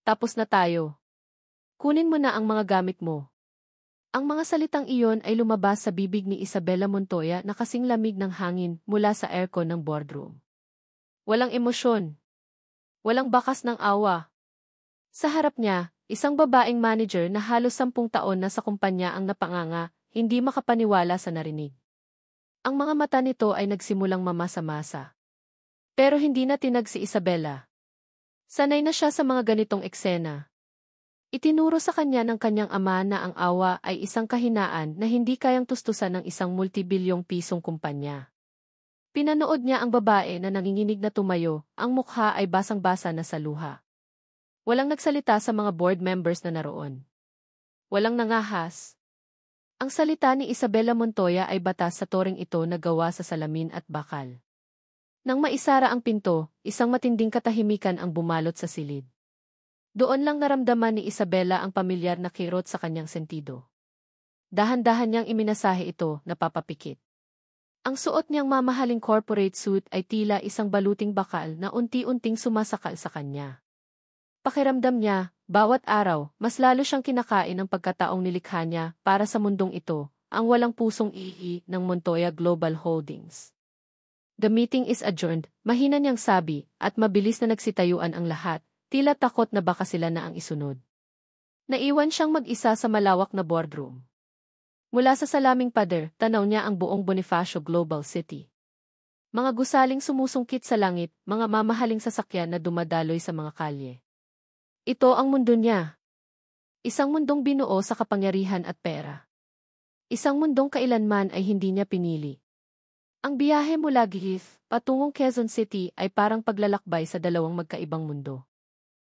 tapos na tayo. Kunin mo na ang mga gamit mo. Ang mga salitang iyon ay lumabas sa bibig ni Isabela Montoya na kasing lamig ng hangin mula sa aircon ng boardroom. Walang emosyon. Walang bakas ng awa. Sa harap niya, isang babaeng manager na halos 10 taon na sa kumpanya ang napanganga, hindi makapaniwala sa narinig. Ang mga mata nito ay nagsimulang mamasa-masa. Pero hindi na tinag si Isabela. Sanay na siya sa mga ganitong eksena. Itinuro sa kanya ng kanyang ama na ang awa ay isang kahinaan na hindi kayang tustusan ng isang multibilyong pisong kumpanya. Pinanood niya ang babae na nanginginig na tumayo, ang mukha ay basang-basa na sa luha. Walang nagsalita sa mga board members na naroon. Walang nangahas. Ang salita ni Isabela Montoya ay batas sa toring ito na gawa sa salamin at bakal. Nang maisara ang pinto, isang matinding katahimikan ang bumalot sa silid. Doon lang naramdaman ni Isabela ang pamilyar na kirot sa kanyang sentido. Dahan-dahan niyang iminasahe ito, napapapikit. Ang suot niyang mamahaling corporate suit ay tila isang baluting bakal na unti-unting sumasakal sa kanya. Pakiramdam niya, bawat araw, mas lalo siyang kinakain ng pagkataong nilikha niya para sa mundong ito, ang walang pusong ihi ng Montoya Global Holdings. The meeting is adjourned, mahina niyang sabi, at mabilis na nagsitayuan ang lahat. Tila takot na baka sila na ang isunod. Naiwan siyang mag-isa sa malawak na boardroom. Mula sa salaming pader, tanaw niya ang buong Bonifacio Global City. Mga gusaling sumusungkit sa langit, mga mamahaling sasakyan na dumadaloy sa mga kalye. Ito ang mundo niya. Isang mundong binuo sa kapangyarihan at pera. Isang mundong kailanman ay hindi niya pinili. Ang biyahe mula Gihith patungong Quezon City ay parang paglalakbay sa dalawang magkaibang mundo.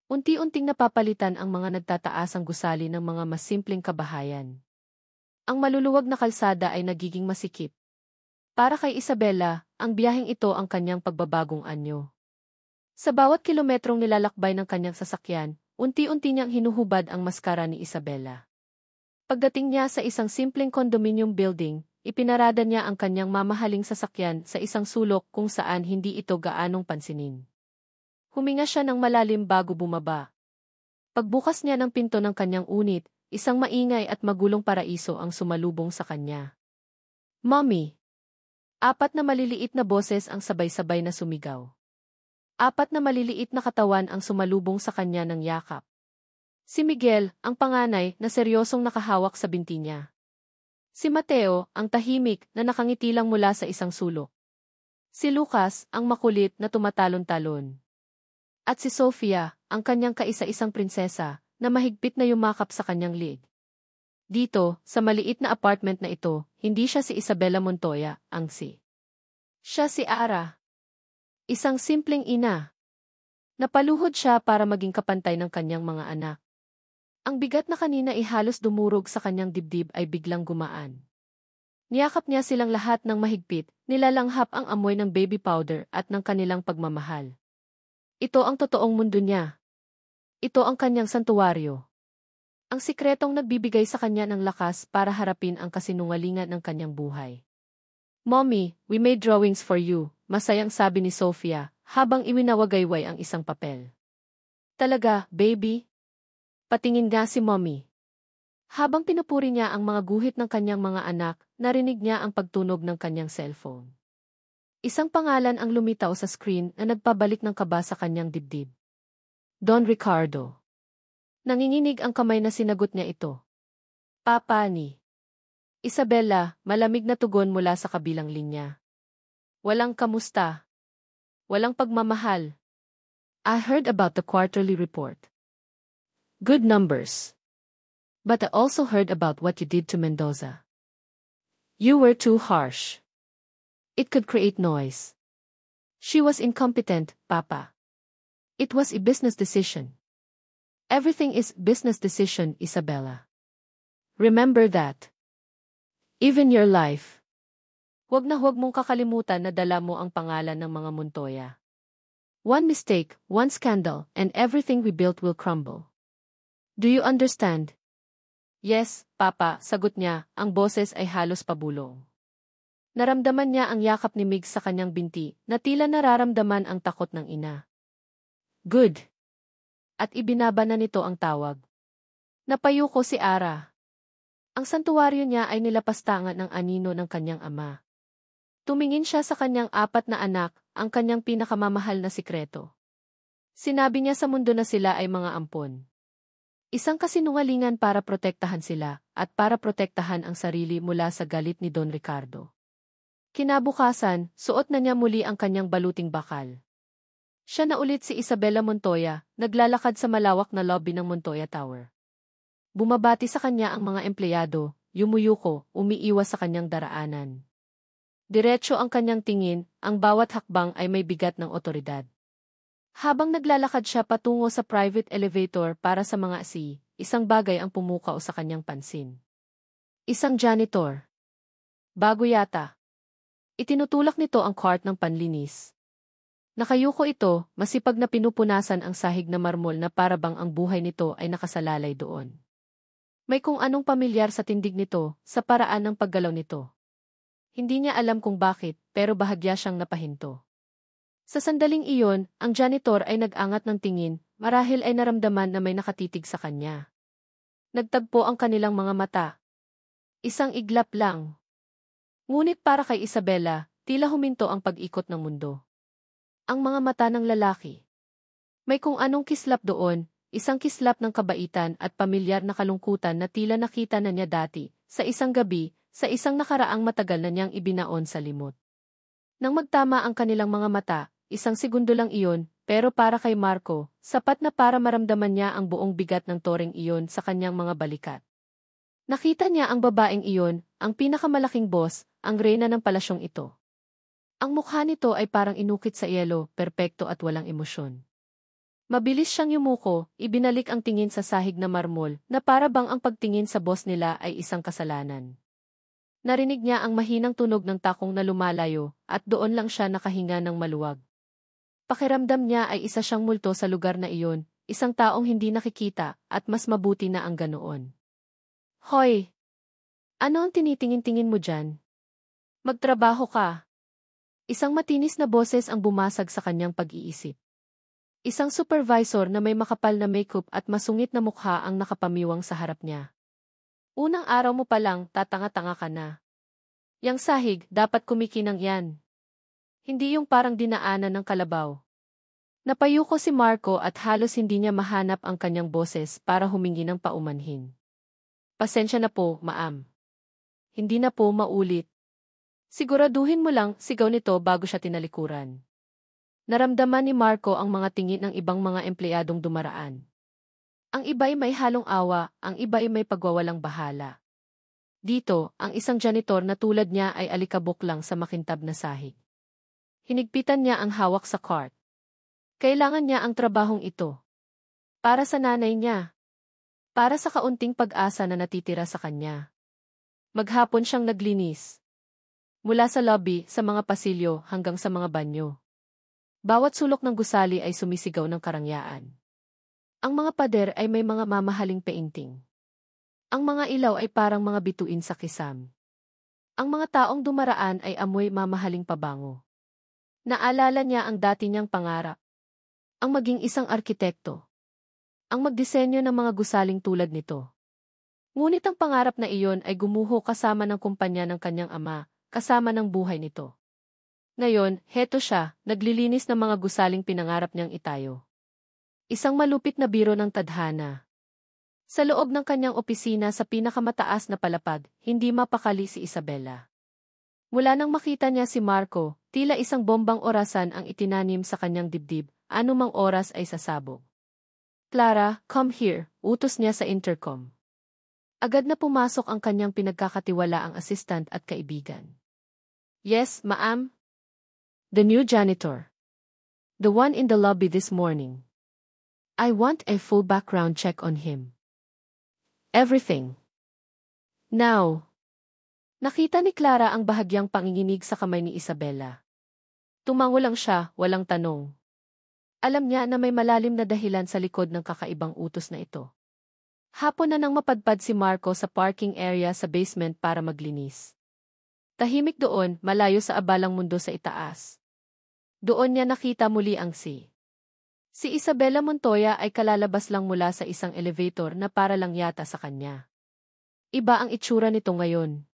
Unti-unting napapalitan ang mga nagtataasang gusali ng mga mas simpleng kabahayan. Ang maluluwag na kalsada ay nagiging masikip. Para kay Isabela, ang biyaheng ito ang kanyang pagbabagong anyo. Sa bawat kilometrong nilalakbay ng kanyang sasakyan, unti-unti niyang hinuhubad ang maskara ni Isabela. Pagdating niya sa isang simpleng condominium building, ipinarada niya ang kanyang mamahaling sasakyan sa isang sulok kung saan hindi ito gaanong pansinin. Huminga siya ng malalim bago bumaba. Pagbukas niya ng pinto ng kanyang unit, isang maingay at magulong paraiso ang sumalubong sa kanya. Mommy! 4 na maliliit na boses ang sabay-sabay na sumigaw. 4 na maliliit na katawan ang sumalubong sa kanya ng yakap. Si Miguel, ang panganay, na seryosong nakahawak sa binti niya. Si Mateo, ang tahimik, na nakangiti lang mula sa isang sulok. Si Lucas, ang makulit na tumatalon-talon. At si Sofia, ang kanyang kaisa-isang prinsesa, na mahigpit na yumakap sa kanyang lig. Dito, sa maliit na apartment na ito, hindi siya si Isabela Montoya, siya si Ara. Isang simpleng ina. Napaluhod siya para maging kapantay ng kanyang mga anak. Ang bigat na kanina ay halos dumurog sa kanyang dibdib ay biglang gumaan. Niyakap niya silang lahat ng mahigpit, nilalanghap ang amoy ng baby powder at ng kanilang pagmamahal. Ito ang totoong mundo niya. Ito ang kanyang santuwaryo. Ang sikretong nagbibigay sa kanya ng lakas para harapin ang kasinungalingan ng kanyang buhay. Mommy, we made drawings for you, masayang sabi ni Sofia, habang iwinawagayway ang isang papel. Talaga, baby? Patingin nga si Mommy. Habang pinupuri niya ang mga guhit ng kanyang mga anak, narinig niya ang pagtunog ng kanyang cellphone. Isang pangalan ang lumitaw sa screen na nagpabalik ng kaba sa kanyang dibdib. Don Ricardo. Nanginginig ang kamay na sinagot niya ito. Papa ni Isabela, malamig na tugon mula sa kabilang linya. Walang kamusta. Walang pagmamahal. I heard about the quarterly report. Good numbers. But I also heard about what you did to Mendoza. You were too harsh. It could create noise. She was incompetent, Papa. It was a business decision. Everything is business decision, Isabela. Remember that. Even your life. Huwag na huwag mong kakalimutan na dala mo ang pangalan ng mga Montoya. One mistake, one scandal, and everything we built will crumble. Do you understand? Yes, Papa, sagot niya, ang boses ay halos pabulong. Naramdaman niya ang yakap ni Mig sa kanyang binti, na tila nararamdaman ang takot ng ina. Good. at ibinaba na nito ang tawag. Napayuko si Ara. Ang santuwaryo niya ay nilapastangan ng anino ng kanyang ama. Tumingin siya sa kanyang 4 na anak, ang kanyang pinakamamahal na sikreto. Sinabi niya sa mundo na sila ay mga ampon. Isang kasinungalingan para protektahan sila, at para protektahan ang sarili mula sa galit ni Don Ricardo. Kinabukasan, suot na niya muli ang kanyang baluting bakal. Siya na ulit si Isabela Montoya, naglalakad sa malawak na lobby ng Montoya Tower. Bumabati sa kanya ang mga empleyado, yumuyuko, umiiwas sa kanyang daraanan. Diretso ang kanyang tingin, ang bawat hakbang ay may bigat ng otoridad. Habang naglalakad siya patungo sa private elevator para sa mga isang bagay ang pumukaw sa kanyang pansin. Isang janitor. Bago yata. Itinutulak nito ang cart ng panlinis. Nakayuko ito, masipag na pinupunasan ang sahig na marmol na parabang ang buhay nito ay nakasalalay doon. May kung anong pamilyar sa tindig nito, sa paraan ng paggalaw nito. Hindi niya alam kung bakit, pero bahagya siyang napahinto. Sa sandaling iyon, ang janitor ay nag-angat ng tingin, marahil ay naramdaman na may nakatitig sa kanya. Nagtagpo ang kanilang mga mata. Isang iglap lang. Ngunit para kay Isabela, tila huminto ang pag-ikot ng mundo. Ang mga mata ng lalaki. May kung anong kislap doon, isang kislap ng kabaitan at pamilyar na kalungkutan na tila nakita na niya dati, sa isang gabi, sa isang nakaraang matagal na niyang ibinaon sa limot. Nang magtama ang kanilang mga mata, isang segundo lang iyon, pero para kay Marco, sapat na para maramdaman niya ang buong bigat ng toreng iyon sa kanyang mga balikat. Nakita niya ang babaeng iyon, ang pinakamalaking boss, ang reyna ng palasyong ito. Ang mukha nito ay parang inukit sa yelo, perpekto at walang emosyon. Mabilis siyang yumuko, ibinalik ang tingin sa sahig na marmol, na para bang ang pagtingin sa boss nila ay isang kasalanan. Narinig niya ang mahinang tunog ng takong na lumalayo, at doon lang siya nakahinga ng maluwag. Pakiramdam niya ay isa siyang multo sa lugar na iyon, isang taong hindi nakikita, at mas mabuti na ang ganoon. Hoy! Ano ang tinitingin-tingin mo dyan? Magtrabaho ka! Isang matinis na boses ang bumasag sa kanyang pag-iisip. Isang supervisor na may makapal na makeup at masungit na mukha ang nakapamiwang sa harap niya. Unang araw mo pa lang, tatanga-tanga ka na. Yang sahig, dapat kumikinang yan. Hindi yung parang dinaanan ng kalabaw. Napayuko si Marco at halos hindi niya mahanap ang kanyang boses para humingi ng paumanhin. Pasensya na po, ma'am. Hindi na po maulit. Siguraduhin mo lang, sigaw nito bago siya tinalikuran. Naramdaman ni Marco ang mga tingin ng ibang mga empleyadong dumaraan. Ang iba'y may halong awa, ang iba'y may pagwawalang bahala. Dito, ang isang janitor na tulad niya ay alikabok lang sa makintab na sahig. Hinigpitan niya ang hawak sa cart. Kailangan niya ang trabahong ito. Para sa nanay niya. Para sa kaunting pag-asa na natitira sa kanya. Maghapon siyang naglinis. Mula sa lobby, sa mga pasilyo, hanggang sa mga banyo. Bawat sulok ng gusali ay sumisigaw ng karangyaan. Ang mga pader ay may mga mamahaling painting. Ang mga ilaw ay parang mga bituin sa kisam. Ang mga taong dumaraan ay amoy mamahaling pabango. Naalala niya ang dati niyang pangarap. Ang maging isang arkitekto. Ang magdisenyo ng mga gusaling tulad nito. Ngunit ang pangarap na iyon ay gumuho kasama ng kumpanya ng kanyang ama, kasama ng buhay nito. Ngayon, heto siya, naglilinis ng mga gusaling pinangarap niyang itayo. Isang malupit na biro ng tadhana. Sa loob ng kanyang opisina sa pinakamataas na palapag, hindi mapakali si Isabela. Mula nang makita niya si Marco, tila isang bombang orasan ang itinanim sa kanyang dibdib, anumang oras ay sasabog. Clara, come here, utos niya sa intercom. Agad na pumasok ang kanyang pinagkakatiwalaang assistant at kaibigan. Yes, ma'am. The new janitor. The one in the lobby this morning. I want a full background check on him. Everything. Now. Nakita ni Clara ang bahagyang panginginig sa kamay ni Isabela. Tumango lang siya, walang tanong. Alam niya na may malalim na dahilan sa likod ng kakaibang utos na ito. Hapon na nang mapadpad si Marco sa parking area sa basement para maglinis. Tahimik doon, malayo sa abalang mundo sa itaas. Doon niya nakita muli ang Si Isabela Montoya ay kalalabas lang mula sa isang elevator na para lang yata sa kanya. Iba ang itsura nito ngayon.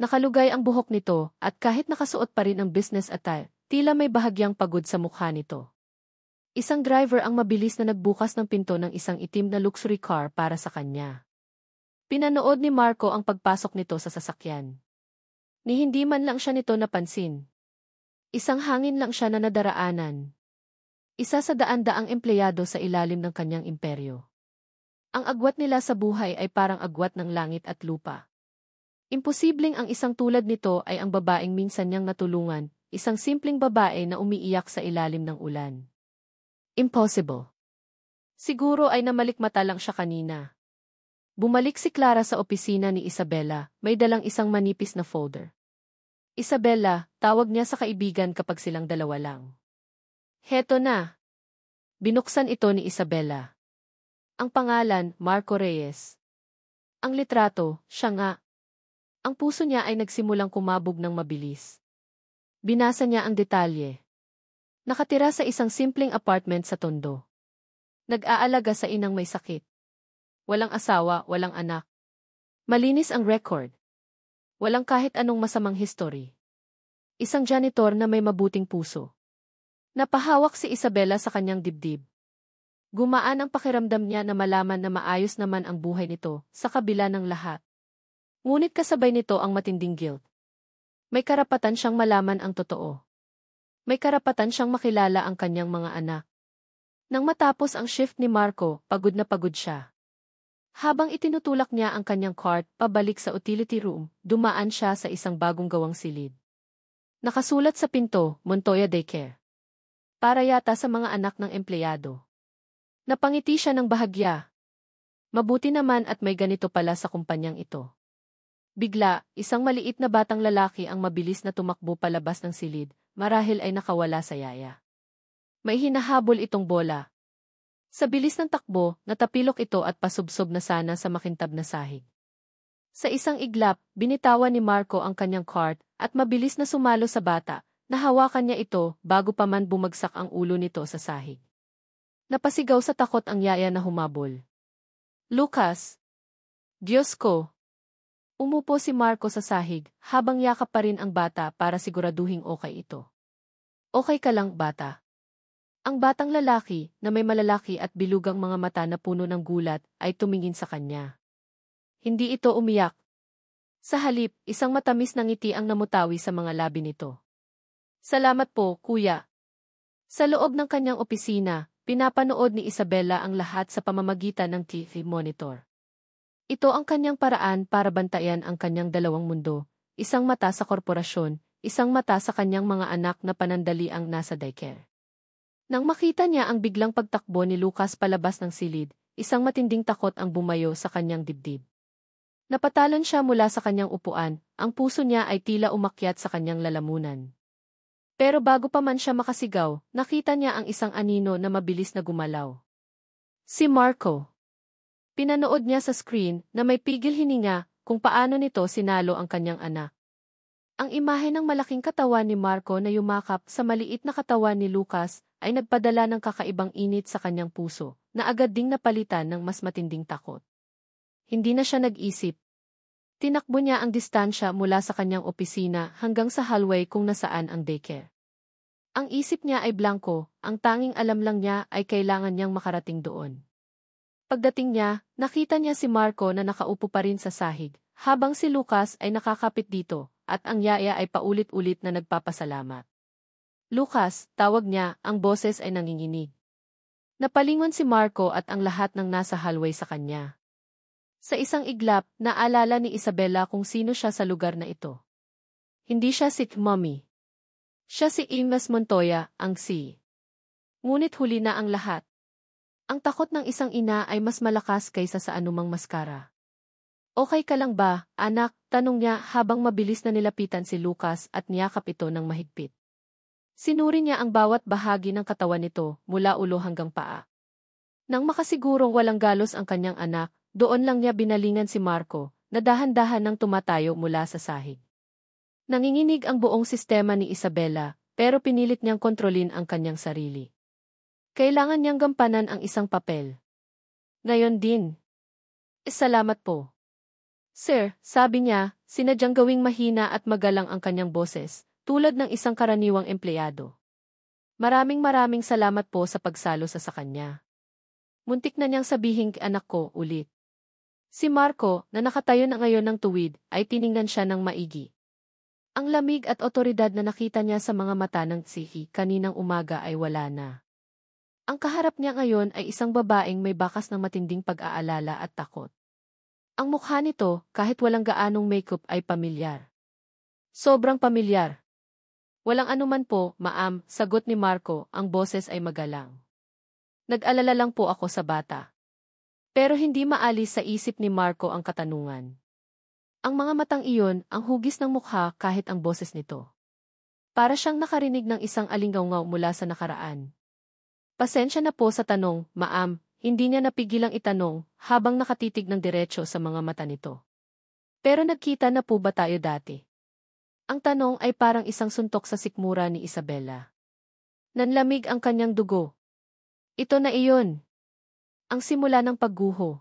Nakalugay ang buhok nito at kahit nakasuot pa rin ang business attire, tila may bahagyang pagod sa mukha nito. Isang driver ang mabilis na nagbukas ng pinto ng isang itim na luxury car para sa kanya. Pinanood ni Marco ang pagpasok nito sa sasakyan. Ni hindi man lang siya nito napansin. Isang hangin lang siya na nadaraanan. Isa sa daan-daang empleyado sa ilalim ng kanyang imperyo. Ang agwat nila sa buhay ay parang agwat ng langit at lupa. Imposibleng ang isang tulad nito ay ang babaeng minsan niyang natulungan, isang simpleng babae na umiiyak sa ilalim ng ulan. Impossible. Siguro ay namalikmata lang siya kanina. Bumalik si Clara sa opisina ni Isabela, may dalang isang manipis na folder. Isabela, tawag niya sa kaibigan kapag silang dalawa lang. Heto na. Binuksan ito ni Isabela. Ang pangalan, Marco Reyes. Ang litrato, siya nga. Ang puso niya ay nagsimulang kumabog ng mabilis. Binasa niya ang detalye. Nakatira sa isang simpleng apartment sa Tondo. Nag-aalaga sa inang may sakit. Walang asawa, walang anak. Malinis ang record. Walang kahit anong masamang history. Isang janitor na may mabuting puso. Napahawak si Isabela sa kanyang dibdib. Gumaan ang pakiramdam niya na malaman na maayos naman ang buhay nito sa kabila ng lahat. Ngunit kasabay nito ang matinding guilt. May karapatan siyang malaman ang totoo. May karapatan siyang makilala ang kanyang mga anak. Nang matapos ang shift ni Marco, pagod na pagod siya. Habang itinutulak niya ang kanyang cart pabalik sa utility room, dumaan siya sa isang bagong gawang silid. Nakasulat sa pinto, Montoya Daycare. Para yata sa mga anak ng empleyado. Napangiti siya ng bahagya. Mabuti naman at may ganito pala sa kumpanyang ito. Bigla, isang maliit na batang lalaki ang mabilis na tumakbo palabas ng silid, marahil ay nakawala sa yaya. May hinahabol itong bola. Sa bilis ng takbo, natapilok ito at pasubsob na sana sa makintab na sahig. Sa isang iglap, binitawan ni Marco ang kanyang cart at mabilis na sumalo sa bata. Nahawakan niya ito bago pa man bumagsak ang ulo nito sa sahig. Napasigaw sa takot ang yaya na humabol. Lucas! Diyos ko! Umupo si Marco sa sahig habang yakap pa rin ang bata para siguraduhing okay ito. Okay ka lang, bata? Ang batang lalaki na may malalaki at bilugang mga mata na puno ng gulat ay tumingin sa kanya. Hindi ito umiyak. Sa halip, isang matamis na ngiti ang namutawi sa mga labi nito. Salamat po, kuya. Sa loob ng kanyang opisina, pinapanood ni Isabela ang lahat sa pamamagitan ng TV monitor. Ito ang kanyang paraan para bantayan ang kanyang dalawang mundo, isang mata sa korporasyon, isang mata sa kanyang mga anak na panandaliang nasa daycare. Nang makita niya ang biglang pagtakbo ni Lucas palabas ng silid, isang matinding takot ang bumayo sa kanyang dibdib. Napatalon siya mula sa kanyang upuan, ang puso niya ay tila umakyat sa kanyang lalamunan. Pero bago pa man siya makasigaw, nakita niya ang isang anino na mabilis na gumalaw. Si Marco. Pinanood niya sa screen na may pigil hininga kung paano nito sinalo ang kanyang anak. Ang imahe ng malaking katawan ni Marco na yumakap sa maliit na katawan ni Lucas ay nagpadala ng kakaibang init sa kanyang puso na agad ding napalitan ng mas matinding takot. Hindi na siya nag-isip. Tinakbo niya ang distansya mula sa kanyang opisina hanggang sa hallway kung nasaan ang daycare. Ang isip niya ay blanko, ang tanging alam lang niya ay kailangan niyang makarating doon. Pagdating niya, nakita niya si Marco na nakaupo pa rin sa sahig, habang si Lucas ay nakakapit dito, at ang yaya ay paulit-ulit na nagpapasalamat. Lucas, tawag niya, ang boses ay nanginginig. Napalingon si Marco at ang lahat ng nasa hallway sa kanya. Sa isang iglap, naalala ni Isabela kung sino siya sa lugar na ito. Hindi siya si Mommy. Siya si Ines Montoya, ang si. Ngunit huli na ang lahat. Ang takot ng isang ina ay mas malakas kaysa sa anumang maskara. Okay ka lang ba, anak? Tanong niya habang mabilis na nilapitan si Lucas at niyakap ito ng mahigpit. Sinuri niya ang bawat bahagi ng katawan nito mula ulo hanggang paa. Nang makasigurong walang galos ang kanyang anak, doon lang niya binalingan si Marco, na dahan-dahan nang tumatayo mula sa sahig. Nanginginig ang buong sistema ni Isabela, pero pinilit niyang kontrolin ang kanyang sarili. Kailangan niyang gampanan ang isang papel. Ngayon din. Salamat po. Sir, sabi niya, sinadyang gawing mahina at magalang ang kanyang boses, tulad ng isang karaniwang empleyado. Maraming salamat po sa pagsalo sa kanya. Muntik na niyang sabihin kay anak ko ulit. Si Marco, na nakatayo na ngayon ng tuwid, ay tiningnan siya ng maigi. Ang lamig at otoridad na nakita niya sa mga mata ng sihi kaninang umaga ay wala na. Ang kaharap niya ngayon ay isang babaeng may bakas ng matinding pag-aalala at takot. Ang mukha nito, kahit walang gaanong makeup ay pamilyar. Sobrang pamilyar. Walang anuman po, ma'am, sagot ni Marco, ang boses ay magalang. Nag-alala lang po ako sa bata. Pero hindi maalis sa isip ni Marco ang katanungan. Ang mga matang iyon, ang hugis ng mukha kahit ang boses nito. Para siyang nakarinig ng isang alingawngaw mula sa nakaraan. Pasensya na po sa tanong, ma'am, hindi niya napigilang itanong habang nakatitig ng diretso sa mga mata nito. Pero nagkita na po ba tayo dati? Ang tanong ay parang isang suntok sa sikmura ni Isabela. Nanlamig ang kanyang dugo. Ito na iyon. Ang simula ng pagguho.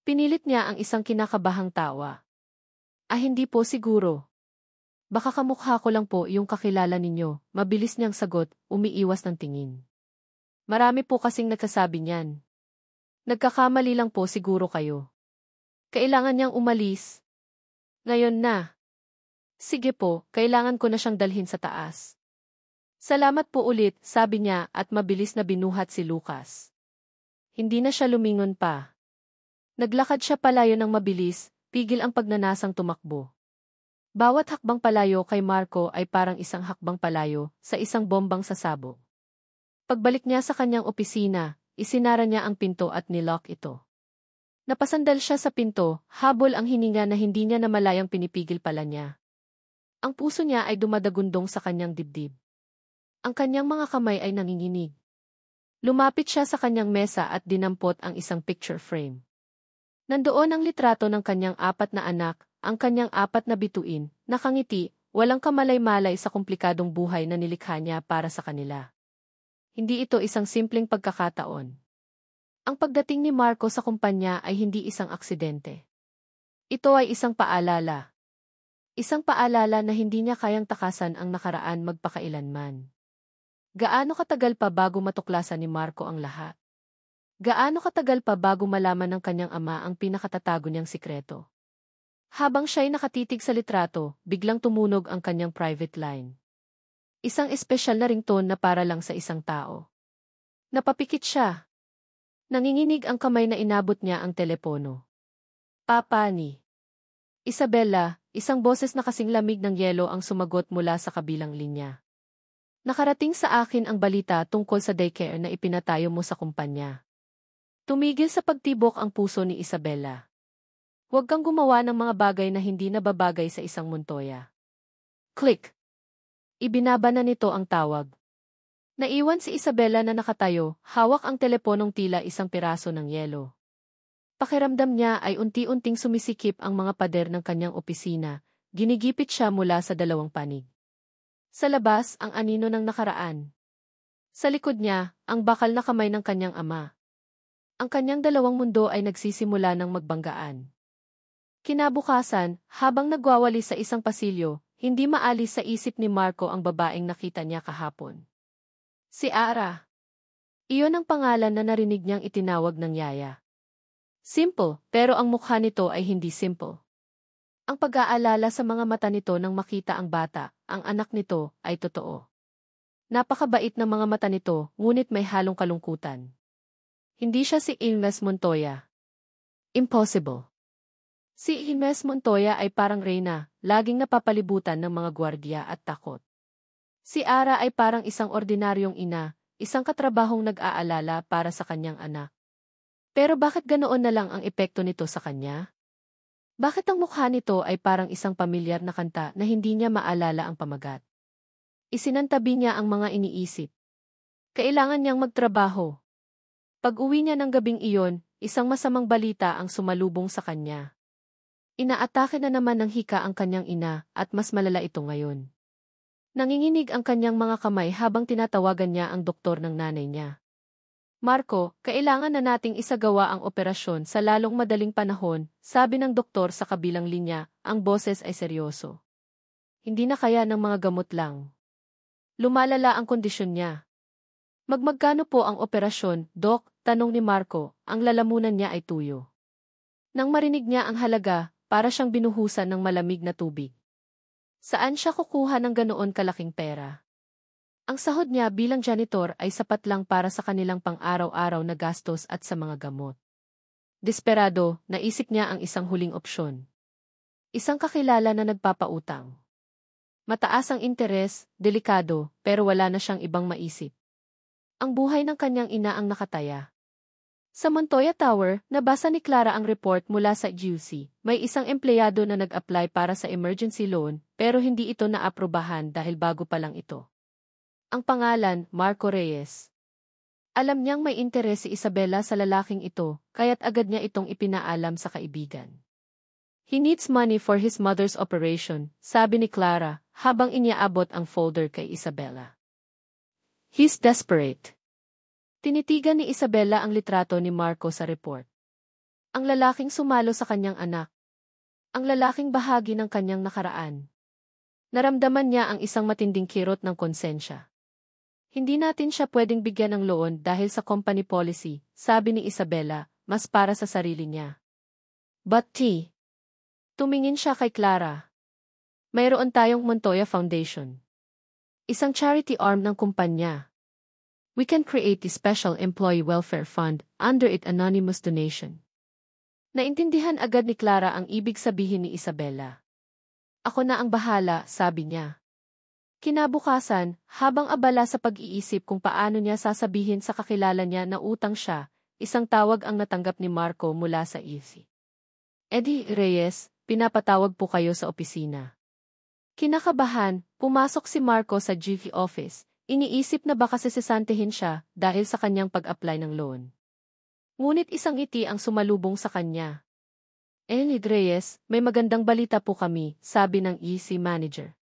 Pinilit niya ang isang kinakabahang tawa. Hindi po siguro. Baka kamukha ko lang po yung kakilala ninyo, mabilis niyang sagot, umiiwas ng tingin. Marami po kasing nagsasabi niyan. Nagkakamali lang po siguro kayo. Kailangan niyang umalis. Ngayon na. Sige po, kailangan ko na siyang dalhin sa taas. Salamat po ulit, sabi niya at mabilis na binuhat si Lucas. Hindi na siya lumingon pa. Naglakad siya palayo ng mabilis, pigil ang pagnanasang tumakbo. Bawat hakbang palayo kay Marco ay parang isang hakbang palayo sa isang bombang sasabog. Pagbalik niya sa kanyang opisina, isinara niya ang pinto at nilock ito. Napasandal siya sa pinto, habol ang hininga na hindi niya namalayang pinipigil pala niya. Ang puso niya ay dumadagundong sa kanyang dibdib. Ang kanyang mga kamay ay nanginginig. Lumapit siya sa kanyang mesa at dinampot ang isang picture frame. Nandoon ang litrato ng kanyang 4 na anak, ang kanyang 4 na bituin, nakangiti, walang kamalay-malay sa komplikadong buhay na nilikha niya para sa kanila. Hindi ito isang simpleng pagkakataon. Ang pagdating ni Marco sa kumpanya ay hindi isang aksidente. Ito ay isang paalala. Isang paalala na hindi niya kayang takasan ang nakaraan magpakailanman. Gaano katagal pa bago matuklasan ni Marco ang lahat? Gaano katagal pa bago malaman ng kanyang ama ang pinakatatago niyang sikreto? Habang siya'y nakatitig sa litrato, biglang tumunog ang kanyang private line. Isang espesyal na ringtone na para lang sa isang tao. Napapikit siya. Nanginginig ang kamay na inabot niya ang telepono. Papa ni Isabela, isang boses na kasing lamig ng yelo ang sumagot mula sa kabilang linya. Nakarating sa akin ang balita tungkol sa daycare na ipinatayo mo sa kumpanya. Tumigil sa pagtibok ang puso ni Isabela. Huwag kang gumawa ng mga bagay na hindi nababagay sa isang Montoya. Click! Ibinaba na nito ang tawag. Naiwan si Isabela na nakatayo, hawak ang teleponong tila isang piraso ng yelo. Pakiramdam niya ay unti-unting sumisikip ang mga pader ng kanyang opisina, ginigipit siya mula sa dalawang panig. Sa labas, ang anino ng nakaraan. Sa likod niya, ang bakal na kamay ng kanyang ama. Ang kanyang dalawang mundo ay nagsisimula ng magbanggaan. Kinabukasan, habang nagwawali sa isang pasilyo, hindi maalis sa isip ni Marco ang babaeng nakita niya kahapon. Si Ara. Iyon ang pangalan na narinig niyang itinawag ng yaya. Simple, pero ang mukha nito ay hindi simple. Ang pag-aalala sa mga mata nito nang makita ang bata, ang anak nito, ay totoo. Napakabait ng mga mata nito, ngunit may halong kalungkutan. Hindi siya si Inez Montoya. Impossible. Si Inez Montoya ay parang reyna, laging napapalibutan ng mga gwardiya at takot. Si Ara ay parang isang ordinaryong ina, isang katrabahong nag-aalala para sa kanyang anak. Pero bakit ganoon na lang ang epekto nito sa kanya? Bakit ang mukha nito ay parang isang pamilyar na kanta na hindi niya maalala ang pamagat? Isinantabi niya ang mga iniisip. Kailangan niyang magtrabaho. Pag-uwi niya ng gabing iyon, isang masamang balita ang sumalubong sa kanya. Inaatake na naman ng hika ang kanyang ina at mas malala ito ngayon. Nanginginig ang kanyang mga kamay habang tinatawagan niya ang doktor ng nanay niya. Marco, kailangan na nating isagawa ang operasyon sa lalong madaling panahon, sabi ng doktor sa kabilang linya, ang boses ay seryoso. Hindi na kaya ng mga gamot lang. Lumalala ang kondisyon niya. Magmagkano po ang operasyon, Dok? Tanong ni Marco, ang lalamunan niya ay tuyo. Nang marinig niya ang halaga, para siyang binuhusan ng malamig na tubig. Saan siya kukuha ng ganoon kalaking pera? Ang sahod niya bilang janitor ay sapat lang para sa kanilang pang-araw-araw na gastos at sa mga gamot. Desperado, naisip niya ang isang huling opsyon. Isang kakilala na nagpapautang. Mataas ang interes, delikado, pero wala na siyang ibang maisip. Ang buhay ng kanyang ina ang nakataya. Sa Montoya Tower, nabasa ni Clara ang report mula sa GUC. May isang empleyado na nag-apply para sa emergency loan, pero hindi ito naaprubahan dahil bago pa lang ito. Ang pangalan, Marco Reyes. Alam niyang may interes si Isabela sa lalaking ito, kaya't agad niya itong ipinaalam sa kaibigan. He needs money for his mother's operation, sabi ni Clara, habang iniaabot ang folder kay Isabela. He's desperate. Tinitigan ni Isabela ang litrato ni Marco sa report. Ang lalaking sumalo sa kanyang anak. Ang lalaking bahagi ng kanyang nakaraan. Naramdaman niya ang isang matinding kirot ng konsensya. Hindi natin siya pwedeng bigyan ng loan dahil sa company policy, sabi ni Isabela, mas para sa sarili niya. But tumingin siya kay Clara. Mayroon tayong Montoya Foundation. Isang charity arm ng kumpanya. We can create a special employee welfare fund under it anonymous donation. Naintindihan agad ni Clara ang ibig sabihin ni Isabela. Ako na ang bahala, sabi niya. Kinabukasan, habang abala sa pag-iisip kung paano niya sasabihin sa kakilala niya na utang siya, isang tawag ang natanggap ni Marco mula sa EC. Eddie Reyes, pinapatawag po kayo sa opisina. Kinakabahan, pumasok si Marco sa GV office. Iniisip na baka sesesantehin siya dahil sa kanyang pag-apply ng loan. Ngunit isang ngiti ang sumalubong sa kanya. Eddie Reyes, may magandang balita po kami, sabi ng EC manager.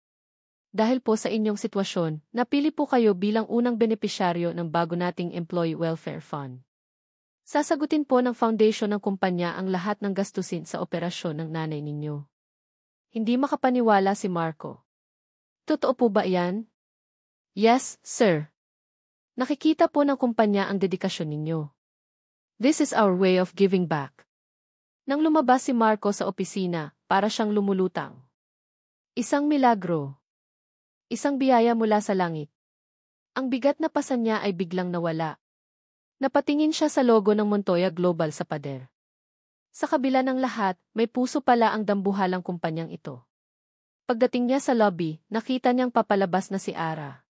Dahil po sa inyong sitwasyon, napili po kayo bilang unang benepisyaryo ng bago nating Employee Welfare Fund. Sasagutin po ng foundation ng kumpanya ang lahat ng gastusin sa operasyon ng nanay ninyo. Hindi makapaniwala si Marco. Totoo po ba yan? Yes, sir. Nakikita po ng kumpanya ang dedikasyon ninyo. This is our way of giving back. Nang lumabas si Marco sa opisina, para siyang lumulutang. Isang milagro. Isang biyaya mula sa langit. Ang bigat na pasan niya ay biglang nawala. Napatingin siya sa logo ng Montoya Global sa pader. Sa kabila ng lahat, may puso pala ang dambuhalang kumpanyang ito. Pagdating niya sa lobby, nakita niyang papalabas na si Ara.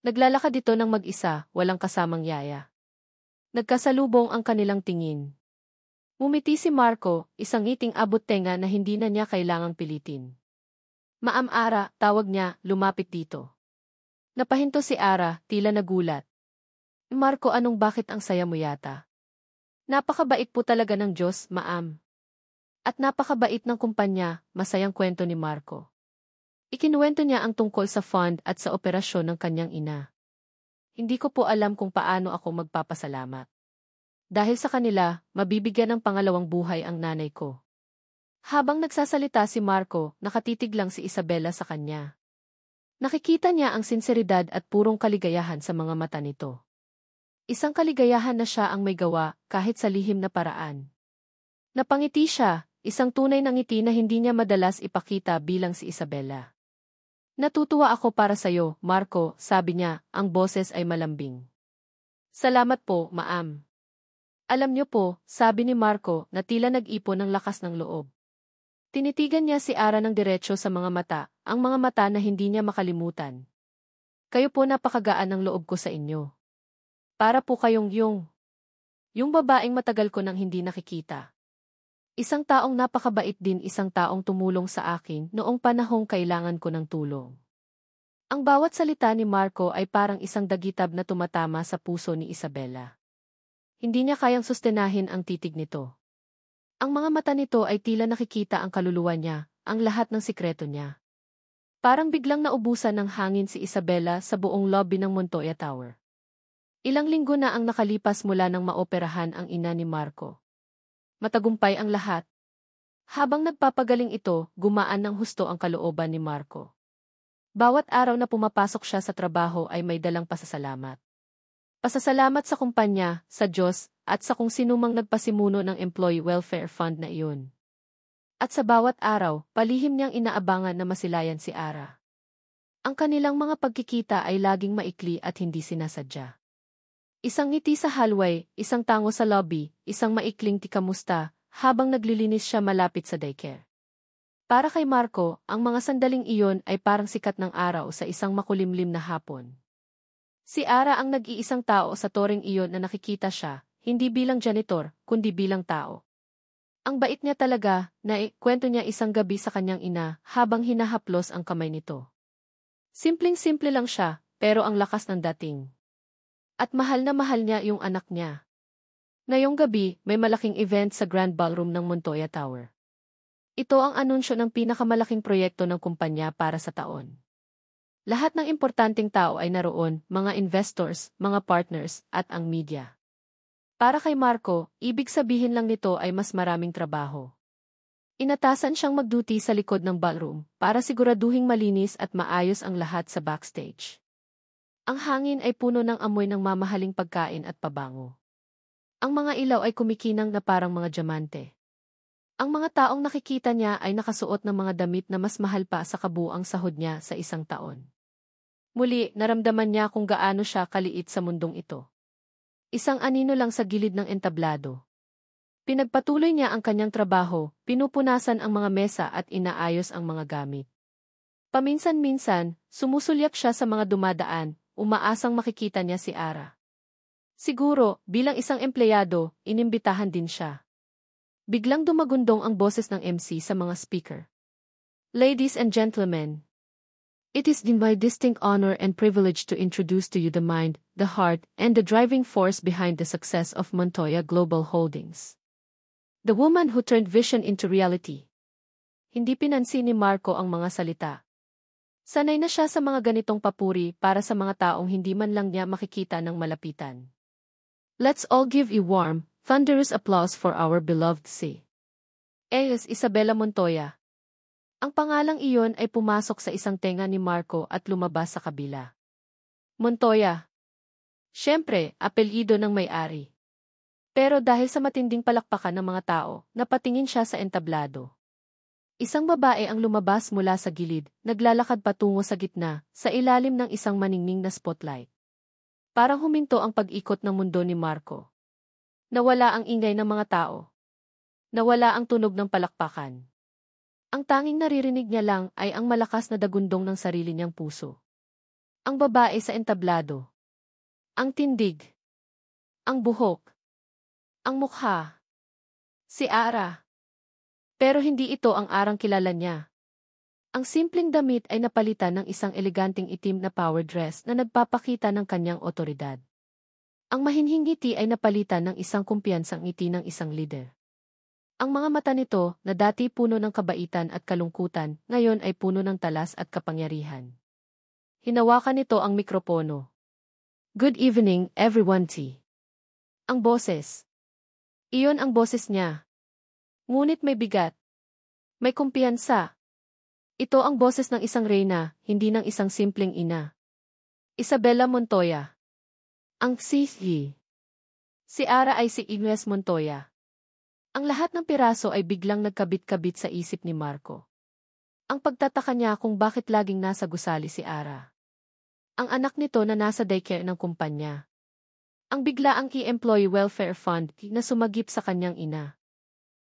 Naglalakad ito ng mag-isa, walang kasamang yaya. Nagkasalubong ang kanilang tingin. Ngumiti si Marco, isang ngiting abot-tenga na hindi na niya kailangang pilitin. Ma'am Ara, tawag niya, lumapit dito. Napahinto si Ara, tila nagulat. Marco, bakit ang saya mo yata? Napakabait po talaga ng Diyos, ma'am. At napakabait ng kumpanya, masayang kwento ni Marco. Ikinuwento niya ang tungkol sa fund at sa operasyon ng kanyang ina. Hindi ko po alam kung paano ako magpapasalamat. Dahil sa kanila, mabibigyan ng pangalawang buhay ang nanay ko. Habang nagsasalita si Marco, nakatitig lang si Isabela sa kanya. Nakikita niya ang sinseridad at purong kaligayahan sa mga mata nito. Isang kaligayahan na siya ang may gawa, kahit sa lihim na paraan. Napangiti siya, isang tunay na ngiti na hindi niya madalas ipakita bilang si Isabela. Natutuwa ako para sa'yo, Marco, sabi niya, ang boses ay malambing. Salamat po, ma'am. Alam niyo po, sabi ni Marco, na tila nag-ipon ng lakas ng loob. Tinitigan niya si Ara ng diretso sa mga mata, ang mga mata na hindi niya makalimutan. Kayo po napakagaan ng loob ko sa inyo. Para po kayong yung babaeng matagal ko nang hindi nakikita. Isang taong napakabait din, isang taong tumulong sa akin noong panahong kailangan ko ng tulong. Ang bawat salita ni Marco ay parang isang dagitab na tumatama sa puso ni Isabela. Hindi niya kayang sustenahin ang titig nito. Ang mga mata nito ay tila nakikita ang kaluluwa niya, ang lahat ng sikreto niya. Parang biglang naubusan ng hangin si Isabela sa buong lobby ng Montoya Tower. Ilang linggo na ang nakalipas mula nang maoperahan ang ina ni Marco. Matagumpay ang lahat. Habang nagpapagaling ito, gumaan ng husto ang kalooban ni Marco. Bawat araw na pumapasok siya sa trabaho ay may dalang pasasalamat. Pasasalamat sa kumpanya, sa Diyos, at sa kung sinumang nagpasimuno ng Employee Welfare Fund na iyon. At sa bawat araw, palihim niyang inaabangan na masilayan si Ara. Ang kanilang mga pagkikita ay laging maikli at hindi sinasadya. Isang ngiti sa hallway, isang tango sa lobby, isang maikling tikamusta, habang naglilinis siya malapit sa daycare. Para kay Marco, ang mga sandaling iyon ay parang sikat ng araw sa isang makulimlim na hapon. Si Ara ang nag-iisang tao sa toreng iyon na nakikita siya, hindi bilang janitor, kundi bilang tao. Ang bait niya talaga, kwento niya isang gabi sa kanyang ina habang hinahaplos ang kamay nito. Simpleng-simple lang siya, pero ang lakas ng dating. At mahal na mahal niya yung anak niya. Ngayong gabi, may malaking event sa Grand Ballroom ng Montoya Tower. Ito ang anunsyo ng pinakamalaking proyekto ng kumpanya para sa taon. Lahat ng importanteng tao ay naroon, mga investors, mga partners, at ang media. Para kay Marco, ibig sabihin lang nito ay mas maraming trabaho. Inatasan siyang mag-duty sa likod ng ballroom para siguraduhing malinis at maayos ang lahat sa backstage. Ang hangin ay puno ng amoy ng mamahaling pagkain at pabango. Ang mga ilaw ay kumikinang na parang mga diamante. Ang mga taong nakikita niya ay nakasuot ng mga damit na mas mahal pa sa kabuuang sahod niya sa isang taon. Muli, naramdaman niya kung gaano siya kaliit sa mundong ito. Isang anino lang sa gilid ng entablado. Pinagpatuloy niya ang kanyang trabaho, pinupunasan ang mga mesa at inaayos ang mga gamit. Paminsan-minsan, sumusulyak siya sa mga dumadaan, umaasang makikita niya si Ara. Siguro, bilang isang empleyado, inimbitahan din siya. Biglang dumagundong ang boses ng MC sa mga speaker. Ladies and gentlemen, it is my distinct honor and privilege to introduce to you the mind, the heart, and the driving force behind the success of Montoya Global Holdings. The woman who turned vision into reality. Hindi pinansin ni Marco ang mga salita. Sanay na siya sa mga ganitong papuri para sa mga taong hindi man lang niya makikita ng malapitan. Let's all give a warm, thunderous applause for our beloved Isabela Montoya. Ang pangalang iyon ay pumasok sa isang tenga ni Marco at lumabas sa kabila. Montoya. Siyempre, apelyido ng may-ari. Pero dahil sa matinding palakpakan ng mga tao, napatingin siya sa entablado. Isang babae ang lumabas mula sa gilid, naglalakad patungo sa gitna, sa ilalim ng isang maningning na spotlight. Parang huminto ang pag-ikot ng mundo ni Marco. Nawala ang ingay ng mga tao. Nawala ang tunog ng palakpakan. Ang tanging naririnig niya lang ay ang malakas na dagundong ng sarili niyang puso. Ang babae sa entablado. Ang tindig. Ang buhok. Ang mukha. Si Ara. Pero hindi ito ang Arang kilala niya. Ang simpleng damit ay napalitan ng isang eleganteng itim na power dress na nagpapakita ng kanyang otoridad. Ang mahinhing ngiti ay napalitan ng isang kumpiyansang ngiti ng isang leader. Ang mga mata nito, na dati puno ng kabaitan at kalungkutan, ngayon ay puno ng talas at kapangyarihan. Hinawakan nito ang mikropono. Good evening, everyone. Ang boses. Iyon ang boses niya. Ngunit may bigat. May kumpiyansa. Ito ang boses ng isang reyna, hindi ng isang simpleng ina. Isabela Montoya. Ang Si Ara ay si Ines Montoya. Ang lahat ng piraso ay biglang nagkabit-kabit sa isip ni Marco. Ang pagtataka niya kung bakit laging nasa gusali si Ara. Ang anak nito na nasa daycare ng kumpanya. Ang biglaang Employee Welfare Fund na sumagip sa kanyang ina.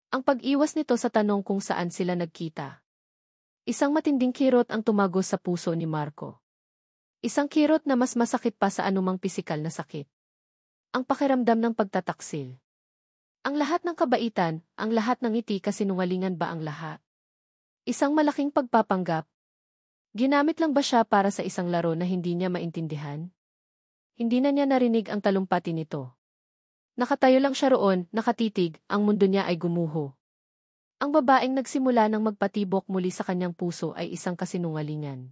Ang pag-iwas nito sa tanong kung saan sila nagkita. Isang matinding kirot ang tumagos sa puso ni Marco. Isang kirot na mas masakit pa sa anumang pisikal na sakit. Ang pakiramdam ng pagtataksil. Ang lahat ng kabaitan, ang lahat ng ngiti kasinungalingan ba ang lahat? Isang malaking pagpapanggap. Ginamit lang ba siya para sa isang laro na hindi niya maintindihan? Hindi na niya narinig ang talumpati nito. Nakatayo lang siya roon, nakatitig, ang mundo niya ay gumuho. Ang babaeng nagsimula ng magpatibok muli sa kanyang puso ay isang kasinungalingan.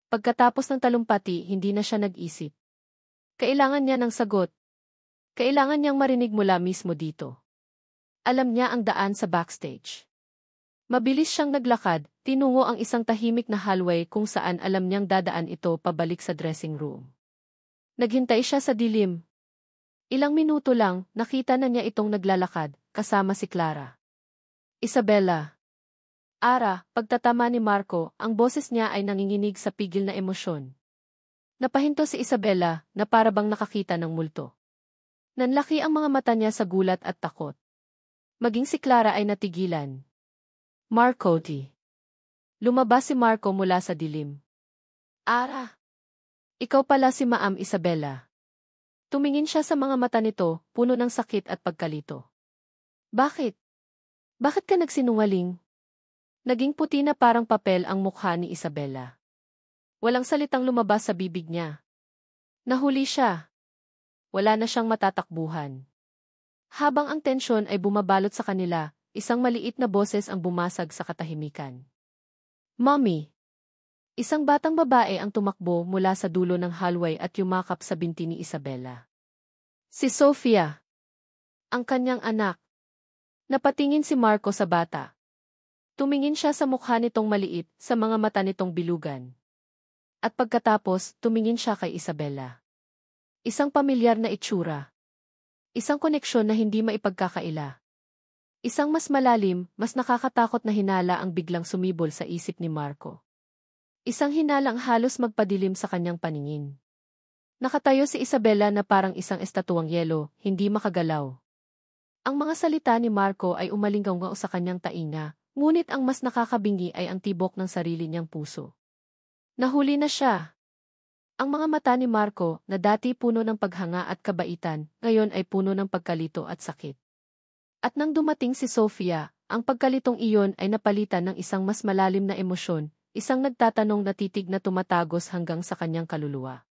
Pagkatapos ng talumpati, hindi na siya nag-isip. Kailangan niya ng sagot. Kailangan niyang marinig mula mismo dito. Alam niya ang daan sa backstage. Mabilis siyang naglakad, tinungo ang isang tahimik na hallway kung saan alam niyang dadaan ito pabalik sa dressing room. Naghintay siya sa dilim. Ilang minuto lang, nakita na niya itong naglalakad, kasama si Clara. Isabela. Ara, pagtatama ni Marco, ang boses niya ay nanginginig sa pigil na emosyon. Napahinto si Isabela, na para bang nakakita ng multo. Nanlaki ang mga mata niya sa gulat at takot. Maging si Clara ay natigilan. Marco T. Lumabas si Marco mula sa dilim. Ara! Ikaw pala si Ma'am Isabela. Tumingin siya sa mga mata nito, puno ng sakit at pagkalito. Bakit? Bakit ka nagsinungaling? Naging puti na parang papel ang mukha ni Isabela. Walang salitang lumabas sa bibig niya. Nahuli siya. Wala na siyang matatakbuhan. Habang ang tensyon ay bumabalot sa kanila, isang maliit na boses ang bumasag sa katahimikan. Mommy! Isang batang babae ang tumakbo mula sa dulo ng hallway at yumakap sa binti ni Isabela. Si Sofia. Ang kanyang anak. Napatingin si Marco sa bata. Tumingin siya sa mukha nitong maliit, sa mga mata nitong bilugan. At pagkatapos, tumingin siya kay Isabela. Isang pamilyar na itsura. Isang koneksyon na hindi maipagkakaila. Isang mas malalim, mas nakakatakot na hinala ang biglang sumibol sa isip ni Marco. Isang hinalang halos magpadilim sa kanyang paningin. Nakatayo si Isabela na parang isang estatuang yelo, hindi makagalaw. Ang mga salita ni Marco ay umalinggaw sa kanyang tainga, ngunit ang mas nakakabingi ay ang tibok ng sarili niyang puso. Nahuli na siya. Ang mga mata ni Marco, na dati puno ng paghanga at kabaitan, ngayon ay puno ng pagkalito at sakit. At nang dumating si Sofia, ang pagkalitong iyon ay napalitan ng isang mas malalim na emosyon, isang nagtatanong na titig na tumatagos hanggang sa kanyang kaluluwa.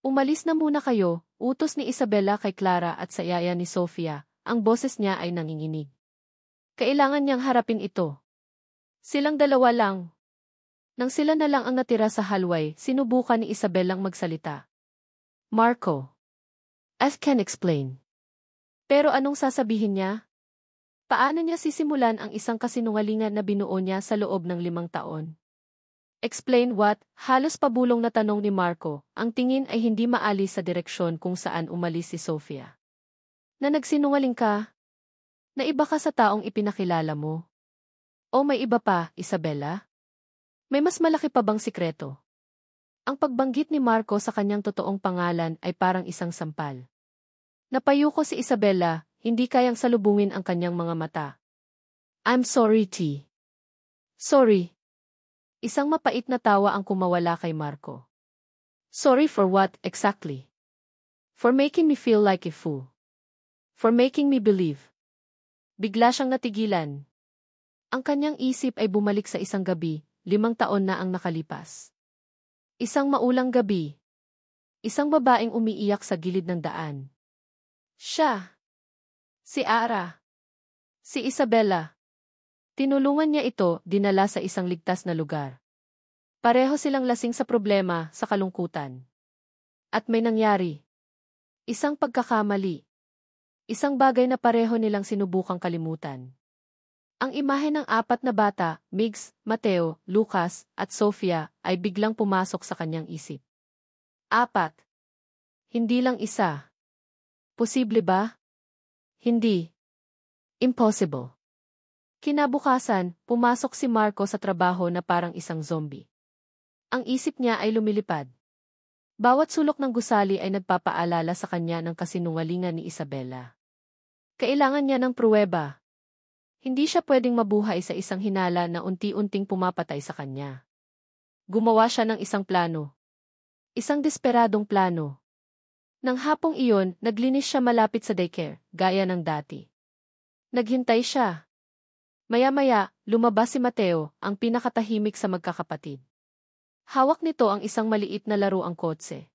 Umalis na muna kayo, utos ni Isabela kay Clara at sa yaya ni Sofia, ang boses niya ay nanginginig. Kailangan niyang harapin ito. Silang dalawa lang. Nang sila na lang ang natira sa hallway, sinubukan ni Isabelang magsalita. Marco. I can explain. Pero anong sasabihin niya? Paano niya sisimulan ang isang kasinungalingan na binuo niya sa loob ng 5 taon? Explain what? Halos pabulong na tanong ni Marco, ang tingin ay hindi maalis sa direksyon kung saan umalis si Sofia. Na nagsinungaling ka? Na iba ka sa taong ipinakilala mo? O may iba pa, Isabela? May mas malaki pa bang sikreto? Ang pagbanggit ni Marco sa kanyang totoong pangalan ay parang isang sampal. Napayuko si Isabela, hindi kayang salubungin ang kanyang mga mata. I'm sorry, T. Sorry. Isang mapait na tawa ang kumawala kay Marco. Sorry for what, exactly? For making me feel like a fool. For making me believe. Bigla siyang natigilan. Ang kanyang isip ay bumalik sa isang gabi, 5 taon na ang nakalipas. Isang maulang gabi. Isang babaeng umiiyak sa gilid ng daan. Siya. Si Ara. Si Isabela. Tinulungan niya ito, dinala sa isang ligtas na lugar. Pareho silang lasing sa problema, sa kalungkutan. At may nangyari. Isang pagkakamali. Isang bagay na pareho nilang sinubukang kalimutan. Ang imahe ng 4 na bata, Migs, Mateo, Lucas, at Sofia, ay biglang pumasok sa kanyang isip. 4. Hindi lang isa. Posible ba? Hindi. Impossible. Kinabukasan, pumasok si Marco sa trabaho na parang isang zombie. Ang isip niya ay lumilipad. Bawat sulok ng gusali ay nagpapaalala sa kanya ng kasinungalingan ni Isabela. Kailangan niya ng pruweba. Hindi siya pwedeng mabuhay sa isang hinala na unti-unting pumapatay sa kanya. Gumawa siya ng isang plano. Isang desperadong plano. Nang hapong iyon, naglinis siya malapit sa daycare, gaya ng dati. Naghintay siya. Maya-maya, lumabas si Mateo, ang pinakatahimik sa magkakapatid. Hawak nito ang isang maliit na laruang kotse.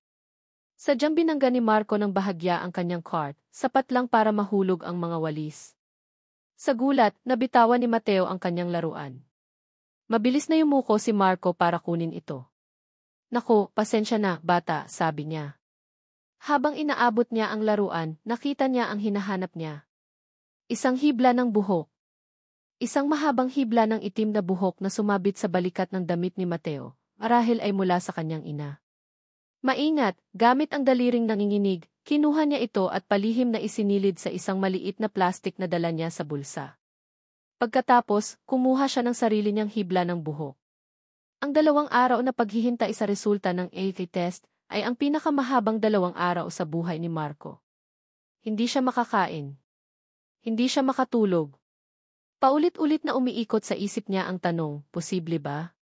Sadyang binangga ni Marco ng bahagya ang kanyang cart, sapat lang para mahulog ang mga walis. Sa gulat, nabitawan ni Mateo ang kanyang laruan. Mabilis na yumuko si Marco para kunin ito. Naku, pasensya na, bata, sabi niya. Habang inaabot niya ang laruan, nakita niya ang hinahanap niya. Isang hibla ng buhok. Isang mahabang hibla ng itim na buhok na sumabit sa balikat ng damit ni Mateo, marahil ay mula sa kanyang ina. Maingat, gamit ang daliring nanginginig, kinuha niya ito at palihim na isinilid sa isang maliit na plastik na dala niya sa bulsa. Pagkatapos, kumuha siya ng sarili niyang hibla ng buhok. Ang 2 araw na paghihintay sa resulta ng AK test ay ang pinakamahabang 2 araw sa buhay ni Marco. Hindi siya makakain. Hindi siya makatulog. Paulit-ulit na umiikot sa isip niya ang tanong, posible ba?